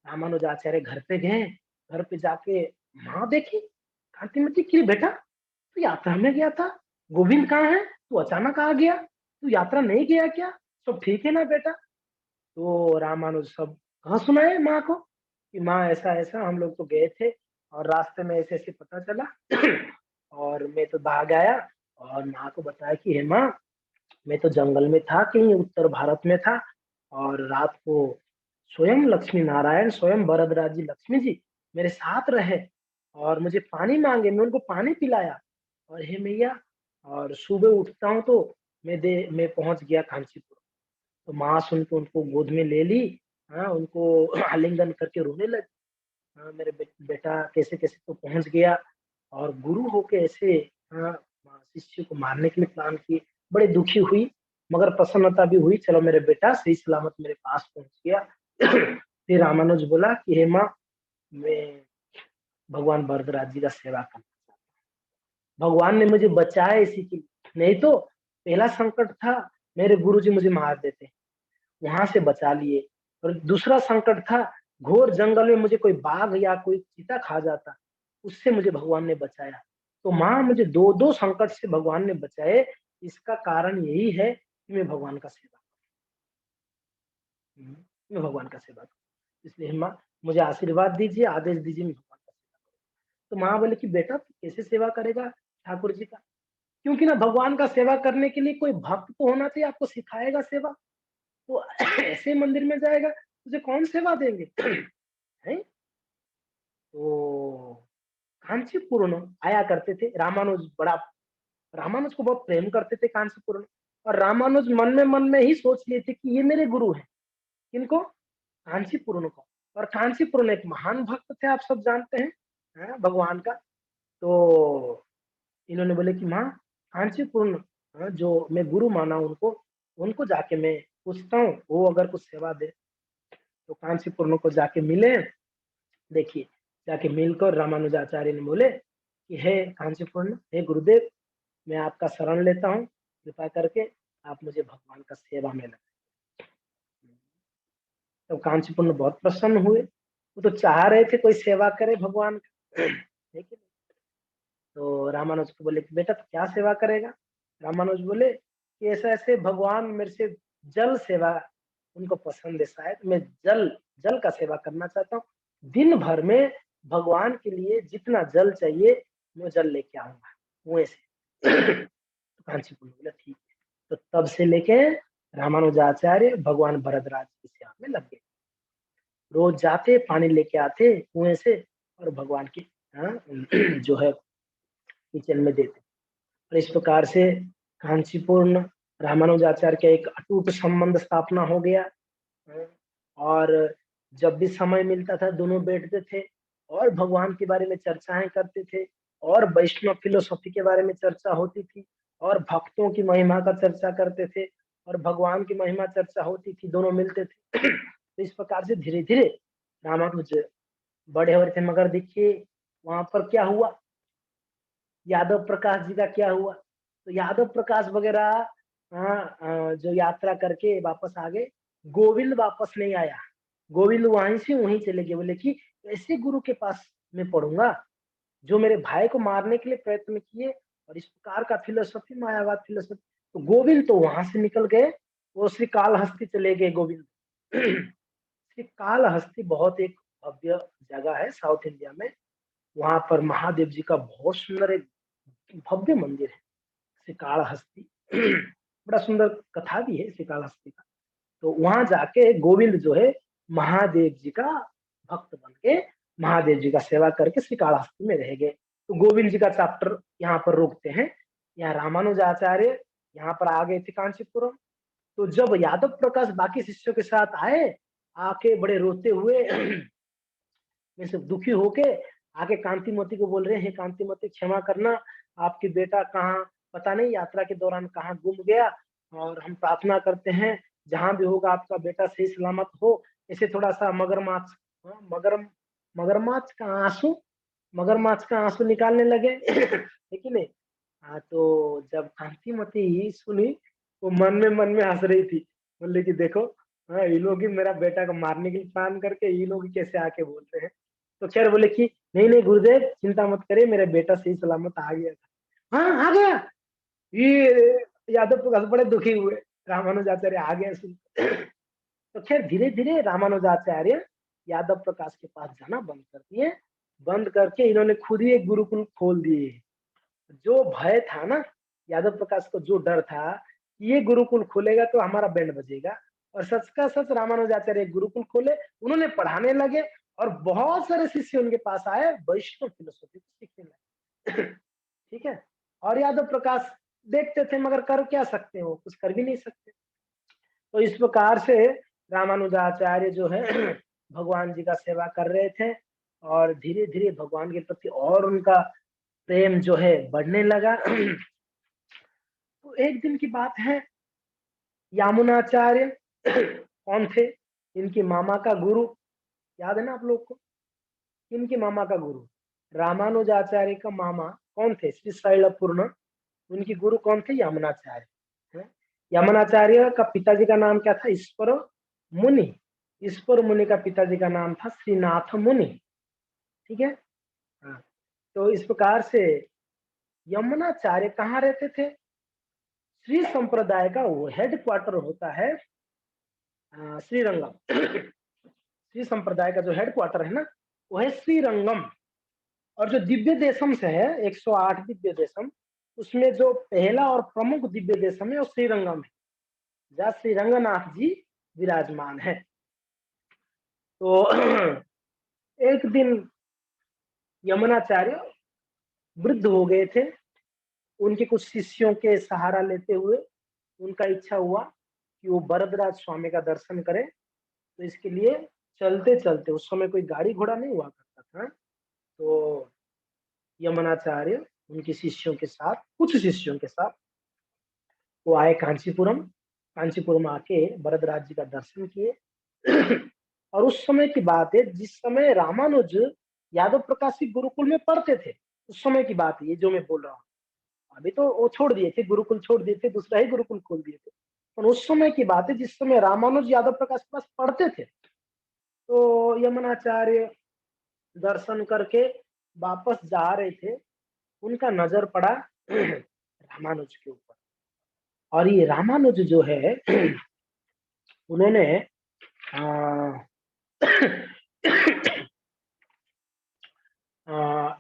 रामानुजाचार्य घर पे गए, घर पे जाके माँ देखी, कांतिमती की बेटा तू यात्रा में गया था, गोविंद कहाँ है, तू अचानक आ गया? तू यात्रा नहीं किया क्या? सब ठीक है ना बेटा? तो रामानुज सब कहा सुनाए माँ को कि माँ ऐसा ऐसा हम लोग तो गए थे और रास्ते में ऐसे ऐसे पता चला और मैं तो भाग आया और माँ को बताया कि हे माँ, मैं तो जंगल में था, कहीं उत्तर भारत में था और रात को स्वयं लक्ष्मी नारायण, स्वयं वरदराज जी लक्ष्मी जी मेरे साथ रहे और मुझे पानी मांगे, मैं उनको पानी पिलाया और हे मैया, और सुबह उठता हूँ तो मैं पहुंच गया कांचीपुर। तो माँ सुन के उनको गोद में ले ली, हाँ, उनको आलिंगन करके रोने लगी। हाँ, मेरे बेटा कैसे कैसे तो पहुंच गया और गुरु होके ऐसे, हाँ, शिष्य को मारने के लिए प्लान किए। बड़े दुखी हुई मगर प्रसन्नता भी हुई, चलो मेरे बेटा सही सलामत मेरे पास पहुंच गया। फिर रामानुज बोला कि हे माँ, मैं भगवान वरदराज जी का सेवा करना चाहता हूँ, भगवान ने मुझे बचाया इसी के लिए, नहीं तो पहला संकट था मेरे गुरु जी मुझे मार देते, वहां से बचा लिए, और दूसरा संकट था घोर जंगल में मुझे कोई बाघ या कोई चीता खा जाता, उससे मुझे भगवान ने बचाया। तो माँ, मुझे दो दो संकट से भगवान ने बचाए, इसका कारण यही है कि मैं भगवान का सेवा करूं, मैं भगवान का सेवा करूं, इसलिए माँ मुझे आशीर्वाद दीजिए, आदेश दीजिए, मैं भगवान का सेवा करूं। तो माँ बोले कि बेटा तू कैसे सेवा करेगा ठाकुर जी का? क्योंकि ना भगवान का सेवा करने के लिए कोई भक्त तो होना चाहिए, आपको सिखाएगा सेवा। तो ऐसे मंदिर में जाएगा, तुझे कौन सेवा देंगे? है? तो कांचीपुरम आया करते थे रामानुज, बड़ा रामानुज को बहुत प्रेम करते थे कांचीपुरम, और रामानुज मन में ही सोच लिए थे कि ये मेरे गुरु हैं। किनको? कांचीपुरम को। और कांचीपुरम एक महान भक्त थे, आप सब जानते हैं, भगवान का। तो इन्होंने बोले कि माँ, कांचीपुरम, जो मैं गुरु माना उनको, उनको जाके मैं पूछता हूँ, वो अगर कुछ सेवा दे। तो कांचीपुरम को जाके मिले, देखिए, जाके मिलकर रामानुजाचार्य ने बोले कि हे कांचीपुरम, हे गुरुदेव, मैं आपका शरण लेता हूँ, कृपा करके आप मुझे भगवान का सेवा में लगाएं। तब कांचीपुरम बहुत प्रसन्न हुए, वो तो चाह रहे थे कोई सेवा करे भगवान का, ठीक है। तो रामानुज को बोले कि बेटा तो क्या सेवा करेगा? रामानुज बोले कि ऐसा ऐसे भगवान मेरे से जल सेवा उनको पसंद है, शायद मैं जल जल का सेवा करना चाहता हूँ, दिन भर में भगवान के लिए जितना जल चाहिए मैं जल लेके आऊंगा कुएं से। तो कांचीपुरम बोला ठीक है। तो तब से लेके रामानुजाचार्य भगवान भरद्वाज की सेवा में लग गए, रोज जाते पानी लेके आते कुएं से और भगवान की, हाँ, जो है किचन में देते। और इस प्रकार से कांचीपुरम रामानुजाचार्य का एक अटूट संबंध स्थापना हो गया। और जब भी समय मिलता था दोनों बैठते थे और भगवान के बारे में चर्चाएं करते थे, और वैष्णव फिलोसॉफी के बारे में चर्चा होती थी, और भक्तों की महिमा का चर्चा करते थे, और भगवान की महिमा चर्चा होती थी, दोनों मिलते थे। तो इस प्रकार से धीरे धीरे रामानुज बड़े हो रहे थे। मगर देखिए वहां पर क्या हुआ, यादव प्रकाश जी का क्या हुआ? तो यादव प्रकाश वगैरह, जो यात्रा करके वापस आ गए, गोविंद वापस नहीं आया। गोविंद वहीं से वहीं चले गए, बोले कि ऐसे गुरु के पास मैं पढ़ूंगा जो मेरे भाई को मारने के लिए प्रयत्न किए, और इस प्रकार का फिलोसफी, मायावाद फिलोसफी। तो गोविंद तो वहां से निकल गए, वो श्री कालहस्ती चले गए गोविंद। श्री कालहस्ती बहुत एक भव्य जगह है साउथ इंडिया में, वहां पर महादेव जी का बहुत सुंदर एक भव्य मंदिर है, श्रीकालहस्ती। बड़ा सुंदर कथा भी है श्रीकालहस्ती का। तो वहां जाके गोविंद जो है महादेव जी का भक्त बन के महादेव जी का सेवा करके श्रीकालहस्ती में रह गए। तो गोविंद जी का चैप्टर यहाँ पर रोकते हैं। यहाँ रामानुजाचार्य यहाँ पर आ गए थे कांचीपुरम। तो जब यादव प्रकाश बाकी शिष्यों के साथ आए, आके बड़े रोते हुए में से दुखी होके आके कांतिमती को बोल रहे हैं, कांतिमती क्षमा करना, आपकी बेटा कहाँ, पता नहीं यात्रा के दौरान कहाँ गुम गया, और हम प्रार्थना करते हैं जहां भी होगा आपका बेटा सही सलामत हो। ऐसे थोड़ा सा मगरमाछ, हाँ, मगरमाछ का आंसू, मगरमाछ का आंसू निकालने लगे। है कि नहीं? हाँ, तो जब कांतिमती सुनी, वो मन में हंस रही थी, बोले कि देखो, हाँ, ये लोग ही मेरा बेटा को मारने के लिए प्लान करके ये लोग ही कैसे आके बोलते हैं। तो खैर बोले कि नहीं नहीं गुरुदेव, चिंता मत करिए, मेरा बेटा सही सलामत आ गया था। हाँ, आ गया। ये यादव प्रकाश बड़े दुखी हुए, रामानुजाचार्य आ गए सुन। तो खैर धीरे धीरे रामानुजाचार्य यादव प्रकाश के पास जाना बंद कर दिए। बंद करके इन्होंने खुद ही एक गुरुकुल खोल दिए। जो भय था ना यादव प्रकाश को, जो डर था कि ये गुरुकुल खोलेगा तो हमारा बैंड बजेगा, और सच का सच रामानुजाचार्य एक गुरुकुल खोले, उन्होंने पढ़ाने लगे और बहुत सारे शिष्य उनके पास आए, वैष्णव फिलोसॉफी को सीखने लगे। ठीक है। और यादव प्रकाश देखते थे मगर कर क्या सकते हो, कुछ कर भी नहीं सकते। तो इस प्रकार से रामानुजाचार्य जो है भगवान जी का सेवा कर रहे थे, और धीरे धीरे भगवान के प्रति और उनका प्रेम जो है बढ़ने लगा। तो एक दिन की बात है, यामुनाचार्य कौन थे, इनके मामा का गुरु, याद है ना आप लोग को, इनके मामा का गुरु रामानुजाचार्य का मामा कौन थे, श्री शैलपूर्ण, उनके गुरु कौन थे, यमुनाचार्य हैं? यमुनाचार्य का पिताजी का नाम क्या था, ईश्वर मुनि। ईश्वर मुनि का पिताजी का नाम था श्रीनाथ मुनि। ठीक है। हाँ। तो इस प्रकार से यमुनाचार्य कहाँ रहते थे, श्री संप्रदाय का वो हेड क्वार्टर होता है श्रीरंगम। श्री संप्रदाय का जो हेड क्वार्टर है ना, वो है श्रीरंगम। और जो दिव्य देशम से है 108 दिव्य देशम, उसमें जो पहला और प्रमुख दिव्य देशम है वो श्रीरंगम है, जहाँ श्री रंगनाथ जी विराजमान है। तो एक दिन यमुनाचार्य वृद्ध हो गए थे, उनके कुछ शिष्यों के सहारा लेते हुए उनका इच्छा हुआ कि वो वरदराज स्वामी का दर्शन करें। तो इसके लिए चलते चलते, उस समय कोई गाड़ी घोड़ा नहीं हुआ करता था, तो यमुनाचार्य उनके शिष्यों के साथ, कुछ शिष्यों के साथ वो आए कांचीपुरम। कांचीपुरम आके वरदराज जी का दर्शन किए। और उस समय की बात है जिस समय रामानुज यादव प्रकाशी गुरुकुल में पढ़ते थे, उस समय की बात है ये जो मैं बोल रहा हूँ। अभी तो वो छोड़ दिए थे, गुरुकुल छोड़ दिए थे, दूसरा ही गुरुकुल खोल दिए थे। और उस समय की बात है जिस समय रामानुज यादव प्रकाश के पास पढ़ते थे। तो यमुनाचार्य दर्शन करके वापस जा रहे थे, उनका नजर पड़ा रामानुज के ऊपर। और ये रामानुज जो है उन्होंने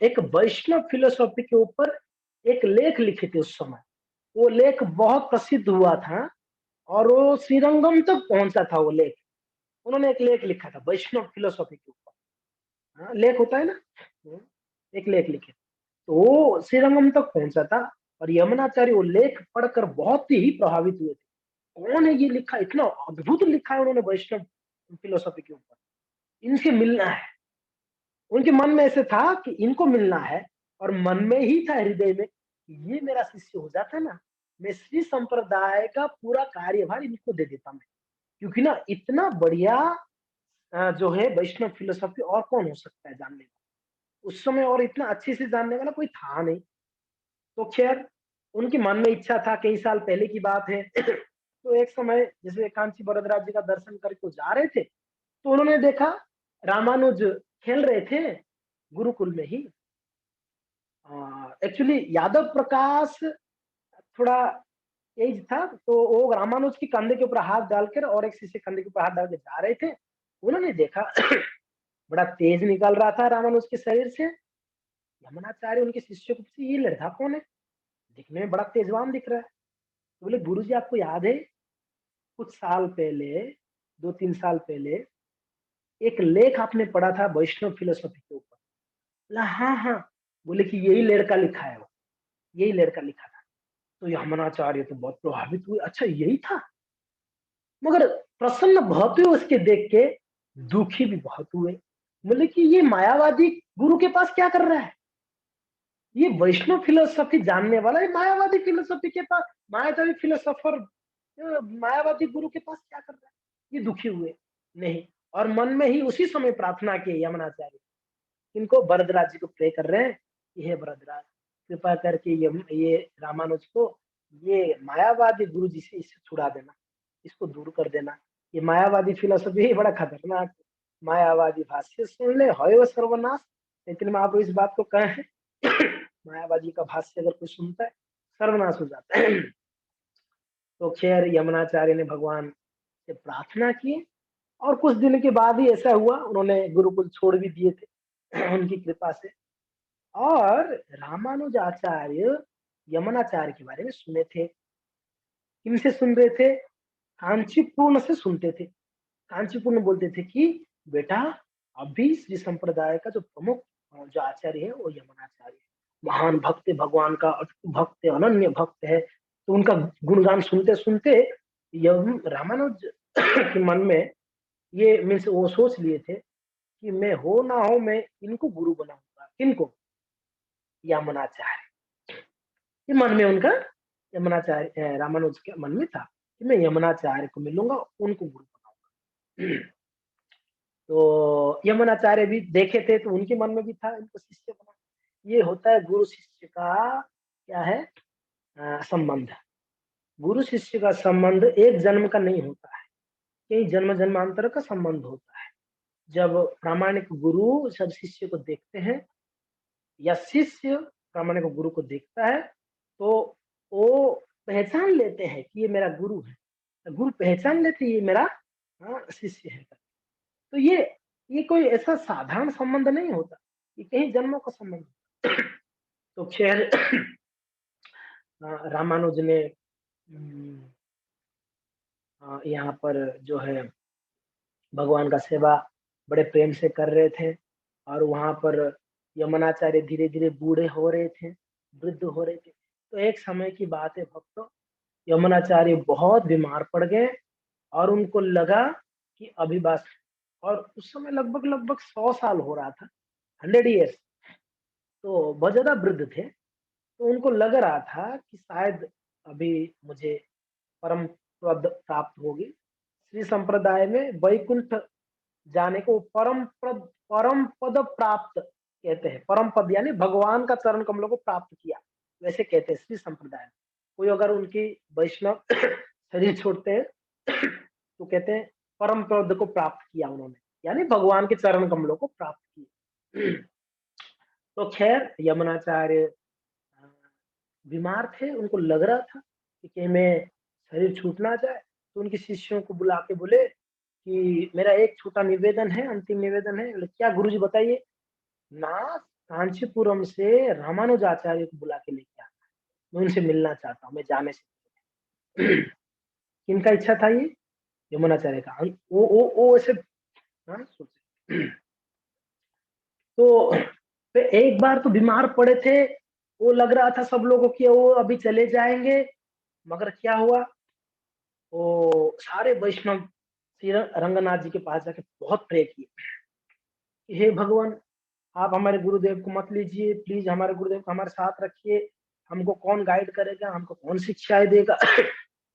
एक वैष्णव फिलोसॉफी के ऊपर एक लेख लिखे थे उस समय। वो लेख बहुत प्रसिद्ध हुआ था और वो श्रीरंगम तक पहुंचा था वो लेख। उन्होंने एक लेख लिखा था वैष्णव फिलोसॉफी के ऊपर। लेख होता है ना, एक लेख लिखे तो वो श्रीरंगम तक पहुंचा था। और यमुनाचार्य वो लेख पढ़कर बहुत ही प्रभावित हुए थे। कौन है ये लिखा, इतना अद्भुत लिखा है उन्होंने वैष्णव फिलोसॉफी के ऊपर, इनसे मिलना है। उनके मन में ऐसे था कि इनको मिलना है, और मन में ही था हृदय में कि ये मेरा शिष्य हो जाता ना, मैं श्री संप्रदाय का पूरा कार्यभार इनको दे देता मैं। क्योंकि ना इतना बढ़िया जो है वैष्णव फिलोसॉफी और कौन हो सकता है जानने वाला, उस समय और इतना अच्छे से जानने वाला कोई था नहीं। तो खैर उनके मन में इच्छा था, कई साल पहले की बात है। तो एक समय जैसे कांची वरदराज जी का दर्शन करके जा रहे थे, तो उन्होंने देखा रामानुज खेल रहे थे गुरुकुल में ही। एक्चुअली यादव प्रकाश थोड़ा एज था, तो वो रामानुज की कंधे के ऊपर हाथ डालकर और एक शिष्य कंधे के ऊपर हाथ डाल के जा रहे थे। उन्होंने देखा बड़ा तेज निकल रहा था रामानुज के शरीर से। यमुनाचार्य उनके शिष्य को पूछे, ये लड़का कौन है, दिखने में बड़ा तेजवान दिख रहा है। तो बोले, गुरु जी आपको याद है कुछ साल पहले, 2-3 साल पहले एक लेख आपने पढ़ा था वैष्णव फिलोसॉफी के ऊपर। बोला हाँ हाँ। बोले कि यही लड़का लिखा है, वो यही लड़का लिखा था। तो यमुनाचार्य तो बहुत प्रभावित हुए, अच्छा यही था। मगर प्रसन्न बहुत हुए उसके देख के, दुखी भी बहुत हुए। बोले कि ये मायावादी गुरु के पास क्या कर रहा है, ये वैष्णव फिलोसॉफी जानने वाला है मायावादी फिलोसॉफी के पास, मायावादी फिलोसोफर मायावादी गुरु के पास क्या कर रहा है। ये दुखी हुए नहीं, और मन में ही उसी समय प्रार्थना की यमुनाचार्य, इनको वरदराज जी को प्रे कर रहे हैं कि हे वरदराज कृपा करके ये रामानुज को ये मायावादी गुरु जी से इससे छुड़ा देना, इसको दूर कर देना। ये मायावादी फिलोसफी बड़ा खतरनाक है। मायावादी भाष्य सुन ले हो सर्वनाश। लेकिन मैं आपको इस बात को कहें, मायावादी का भाष्य अगर कोई सुनता है सर्वनाश हो जाता है। तो खैर यमुनाचार्य ने भगवान से प्रार्थना की और कुछ दिन के बाद ही ऐसा हुआ, उन्होंने गुरुकुल छोड़ भी दिए थे उनकी कृपा से। और रामानुजाचार्य यमुनाचार्य के बारे में सुने थे। किनसे सुन रहे थे? कांचीपूर्ण से सुनते थे। कांचीपूर्ण बोलते थे कि बेटा अभी श्री संप्रदाय का जो प्रमुख जो आचार्य है वो यमुनाचार्य है, महान भक्त है, भगवान का अटूट भक्त है, अनन्य भक्त है। तो उनका गुणगान सुनते सुनते रामानुज के मन में ये मीन्स वो सोच लिए थे कि मैं हो ना हो मैं इनको गुरु बनाऊंगा। किनको? यमुनाचार्य। ये मन में उनका यमुनाचार्य रामानुज के मन में था कि मैं यमुनाचार्य को मिलूंगा, उनको गुरु बनाऊंगा। तो यमुनाचार्य भी देखे थे तो उनके मन में भी था इनको शिष्य बना। ये होता है गुरु शिष्य का क्या है संबंध। गुरु शिष्य का संबंध एक जन्म का नहीं होता है, कई जन्म जन्मांतर का संबंध होता है। जब प्रामाणिक गुरु सब शिष्य को देखते हैं या शिष्य प्रामाणिक गुरु को देखता है तो वो पहचान लेते हैं कि ये मेरा गुरु है। गुरु पहचान लेते ये मेरा शिष्य है। तो ये कोई ऐसा साधारण संबंध नहीं होता, ये कई जन्मों का संबंध होता है। तो खैर रामानुज ने यहाँ पर जो है भगवान का सेवा बड़े प्रेम से कर रहे थे और वहां पर यमुनाचार्य धीरे धीरे बूढ़े हो रहे थे, वृद्ध हो रहे थे। तो एक समय की बात है भक्तों, यमुनाचार्य बहुत बीमार पड़ गए और उनको लगा कि अभी बस। और उस समय लगभग लगभग 100 साल हो रहा था, 100 years। तो बहुत ज्यादा वृद्ध थे। तो उनको लग रहा था कि शायद अभी मुझे परम पद प्राप्त होगी। श्री संप्रदाय में वैकुंठ जाने को परम पद प्राप्त कहते हैं। परम पद यानी भगवान का चरण कमलों को प्राप्त किया, वैसे कहते हैं श्री संप्रदाय। कोई अगर उनकी वैष्णव शरीर छोड़ते हैं तो कहते हैं परम पद को प्राप्त किया उन्होंने, यानी भगवान के चरण कमलों को प्राप्त किया। तो खैर यमुनाचार्य बीमार थे, उनको लग रहा था कि कहीं मैं शरीर छूट ना जाए। तो उनके शिष्यों को बुला के बोले कि मेरा एक छोटा निवेदन है, अंतिम निवेदन है। बोले क्या गुरुजी बताइए। ना कांचीपुरम से रामानुजाचार्य को बुला के लेके आना, मैं उनसे मिलना चाहता हूँ, मैं जाने से पहले। किनका इच्छा था ये? यमुनाचार्य का। वो ऐसे सोचे। तो एक बार तो बीमार पड़े थे, वो लग रहा था सब लोगों की वो अभी चले जाएंगे। मगर क्या हुआ, वो सारे वैष्णव श्री रंगनाथ जी के पास जाके बहुत प्रे किए, हे भगवान आप हमारे गुरुदेव को मत लीजिए, प्लीज हमारे गुरुदेव को हमारे साथ रखिए, हमको कौन गाइड करेगा, हमको कौन शिक्षाएं देगा।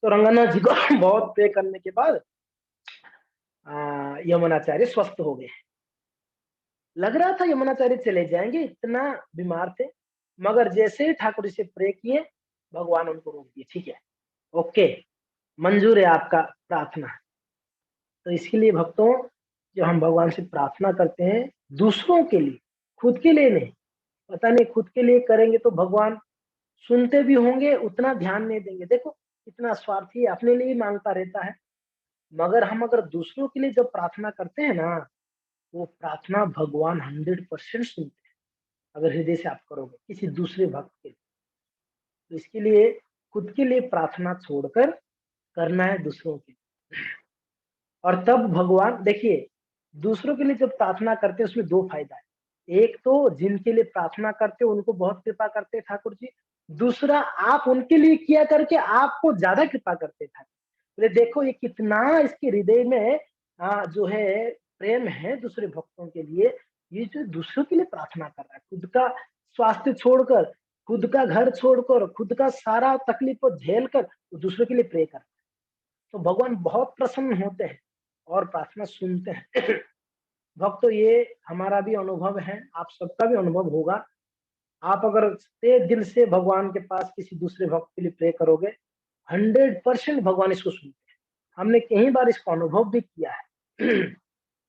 तो रंगनाथ जी को बहुत प्रे करने के बाद यमुनाचार्य स्वस्थ हो गए। लग रहा था यमुनाचार्य चले जाएंगे, इतना बीमार थे। मगर जैसे ठाकुर जी से प्रे किए, भगवान उनको रोक दिए। ठीक है, ओके, मंजूर है आपका प्रार्थना। तो इसके लिए भक्तों, जो हम भगवान से प्रार्थना करते हैं दूसरों के लिए, खुद के लिए नहीं। पता नहीं खुद के लिए करेंगे तो भगवान सुनते भी होंगे, उतना ध्यान नहीं देंगे। देखो इतना स्वार्थी अपने लिए ही मांगता रहता है। मगर हम अगर दूसरों के लिए जब प्रार्थना करते हैं ना, वो प्रार्थना भगवान 100% सुनते हैं, अगर हृदय से आप करोगे किसी दूसरे भक्त के लिए। तो इसके लिए खुद के लिए प्रार्थना छोड़कर करना है दूसरों के लिए। और तब भगवान देखिए, दूसरों के लिए जब प्रार्थना करते हैं उसमें दो फायदा है। एक तो जिनके लिए प्रार्थना करते हो उनको बहुत कृपा करते हैं ठाकुर जी। दूसरा, आप उनके लिए किया करके आपको ज्यादा कृपा करते हैं ठाकुर। बोले देखो ये कितना इसके हृदय में जो है प्रेम है दूसरे भक्तों के लिए। ये जो दूसरों के लिए प्रार्थना कर रहा है, खुद का स्वास्थ्य छोड़कर, खुद का घर छोड़कर, खुद का सारा तकलीफ को झेल कर दूसरों के लिए प्रे कर, तो भगवान बहुत प्रसन्न होते हैं और प्रार्थना सुनते हैं। भक्तों ये हमारा भी अनुभव है, आप सबका भी अनुभव होगा। आप अगर सच्चे दिल से भगवान के पास किसी दूसरे भक्त के लिए प्रे करोगे, 100% भगवान इसको सुनते हैं। हमने कई बार इसका अनुभव भी किया है।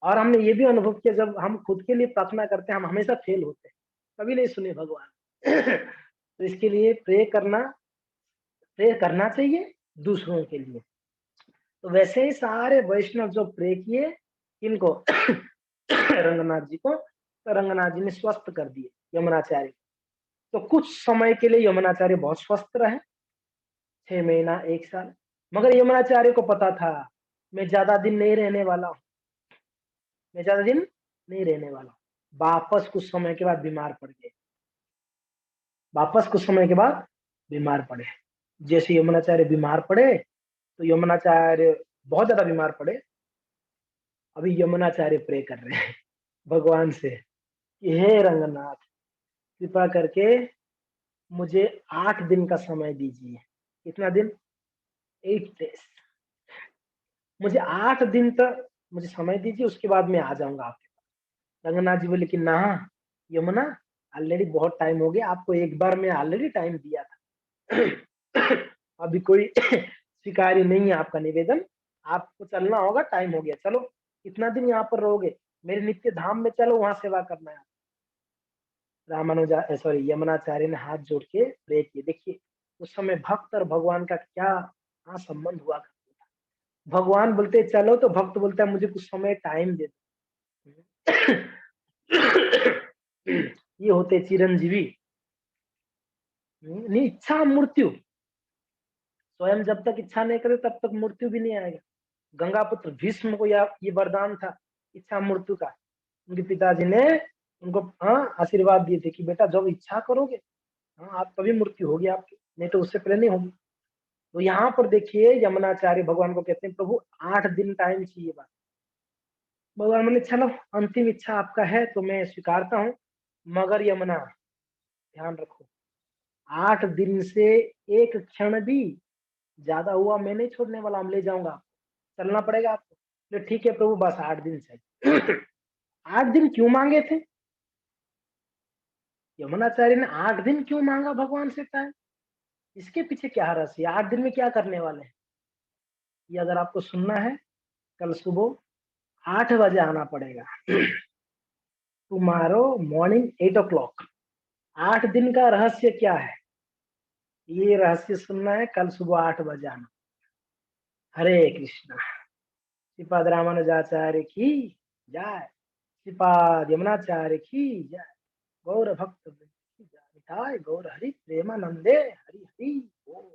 और हमने ये भी अनुभव किया, जब हम खुद के लिए प्रार्थना करते हैं हम हमेशा फेल होते हैं, कभी नहीं सुने भगवान। तो इसके लिए प्रे करना चाहिए, दूसरों के लिए। तो वैसे ही सारे वैष्णव जो प्रे किए इनको रंगनाथ जी को, तो रंगनाथ जी ने स्वस्थ कर दिए यमुनाचार्य। तो कुछ समय के लिए यमुनाचार्य बहुत स्वस्थ रहे, 6 महीना 1 साल। मगर यमुनाचार्य को पता था मैं ज्यादा दिन नहीं रहने वाला हूँ, मैं ज्यादा दिन नहीं रहने वाला हूँ। वापस कुछ समय के बाद बीमार पड़ गए, वापस कुछ समय के बाद बीमार पड़े। जैसे यमुनाचार्य बीमार पड़े तो यमुनाचार्य बहुत ज्यादा बीमार पड़े। अभी यमुनाचार्य प्रे कर रहे हैं भगवान से कि हे रंगनाथ, कृपा करके मुझे 8 दिन का समय दीजिए। कितना दिन? 8 days। मुझे 8 दिन तक मुझे समय दीजिए, उसके बाद मैं आ जाऊंगा आपके पास। रंगनाथ जी बोले कि ना यमुना, ऑलरेडी बहुत टाइम हो गया, आपको एक बार मैं ऑलरेडी टाइम दिया था। अभी कोई स्वीकार्य नहीं है आपका निवेदन, आपको चलना होगा, टाइम हो गया, चलो। कितना दिन यहाँ पर रहोगे? मेरे नित्य धाम में चलो, वहां सेवा करना है। यमुनाचार्य ने हाथ जोड़ के प्रे किए। देखिए उस समय भक्त और भगवान का क्या संबंध हुआ करता था। भगवान बोलते चलो तो भक्त बोलता है मुझे कुछ समय टाइम दे दो। ये होते चिरंजीवी। नहीं, इच्छा मृत्यु, स्वयं जब तक इच्छा नहीं करे तब तक मृत्यु भी नहीं आएगा। गंगापुत्र भीष्म को ये वरदान था इच्छा मृत्यु का। उनके पिताजी ने उनको आशीर्वाद दिए थे कि बेटा जब इच्छा करोगे आप तभी मृत्यु होगी आपकी, नहीं तो उससे पहले नहीं होगी। तो यहाँ पर देखिए यमुनाचार्य भगवान को कहते हैं प्रभु 8 दिन टाइम चाहिए। बात भगवान बोले चलो अंतिम इच्छा आपका है तो मैं स्वीकारता हूँ, मगर यमुना ध्यान रखो 8 दिन से एक क्षण भी ज्यादा हुआ मैं नहीं छोड़ने वाला, हम ले जाऊंगा, चलना पड़ेगा आपको। तो ठीक है प्रभु, बस 8 दिन चाहिए। 8 दिन क्यों मांगे थे यमुनाचार्य ने? 8 दिन क्यों मांगा भगवान से टाइम? इसके पीछे क्या रहस्य है? 8 दिन में क्या करने वाले हैं? ये अगर आपको सुनना है कल सुबह 8 बजे आना पड़ेगा। Tomorrow morning 8 o'clock। 8 दिन का रहस्य क्या है, ये रहस्य सुनना है, कल सुबह 8 बजे आना। हरे कृष्णा। श्रीपाद रामानुजाचार्य की जय, श्रीपाद यमुनाचार्य की जय, गौर भक्त की जय, निताय गौर हरि प्रेमानंदे हरि हरि बोल।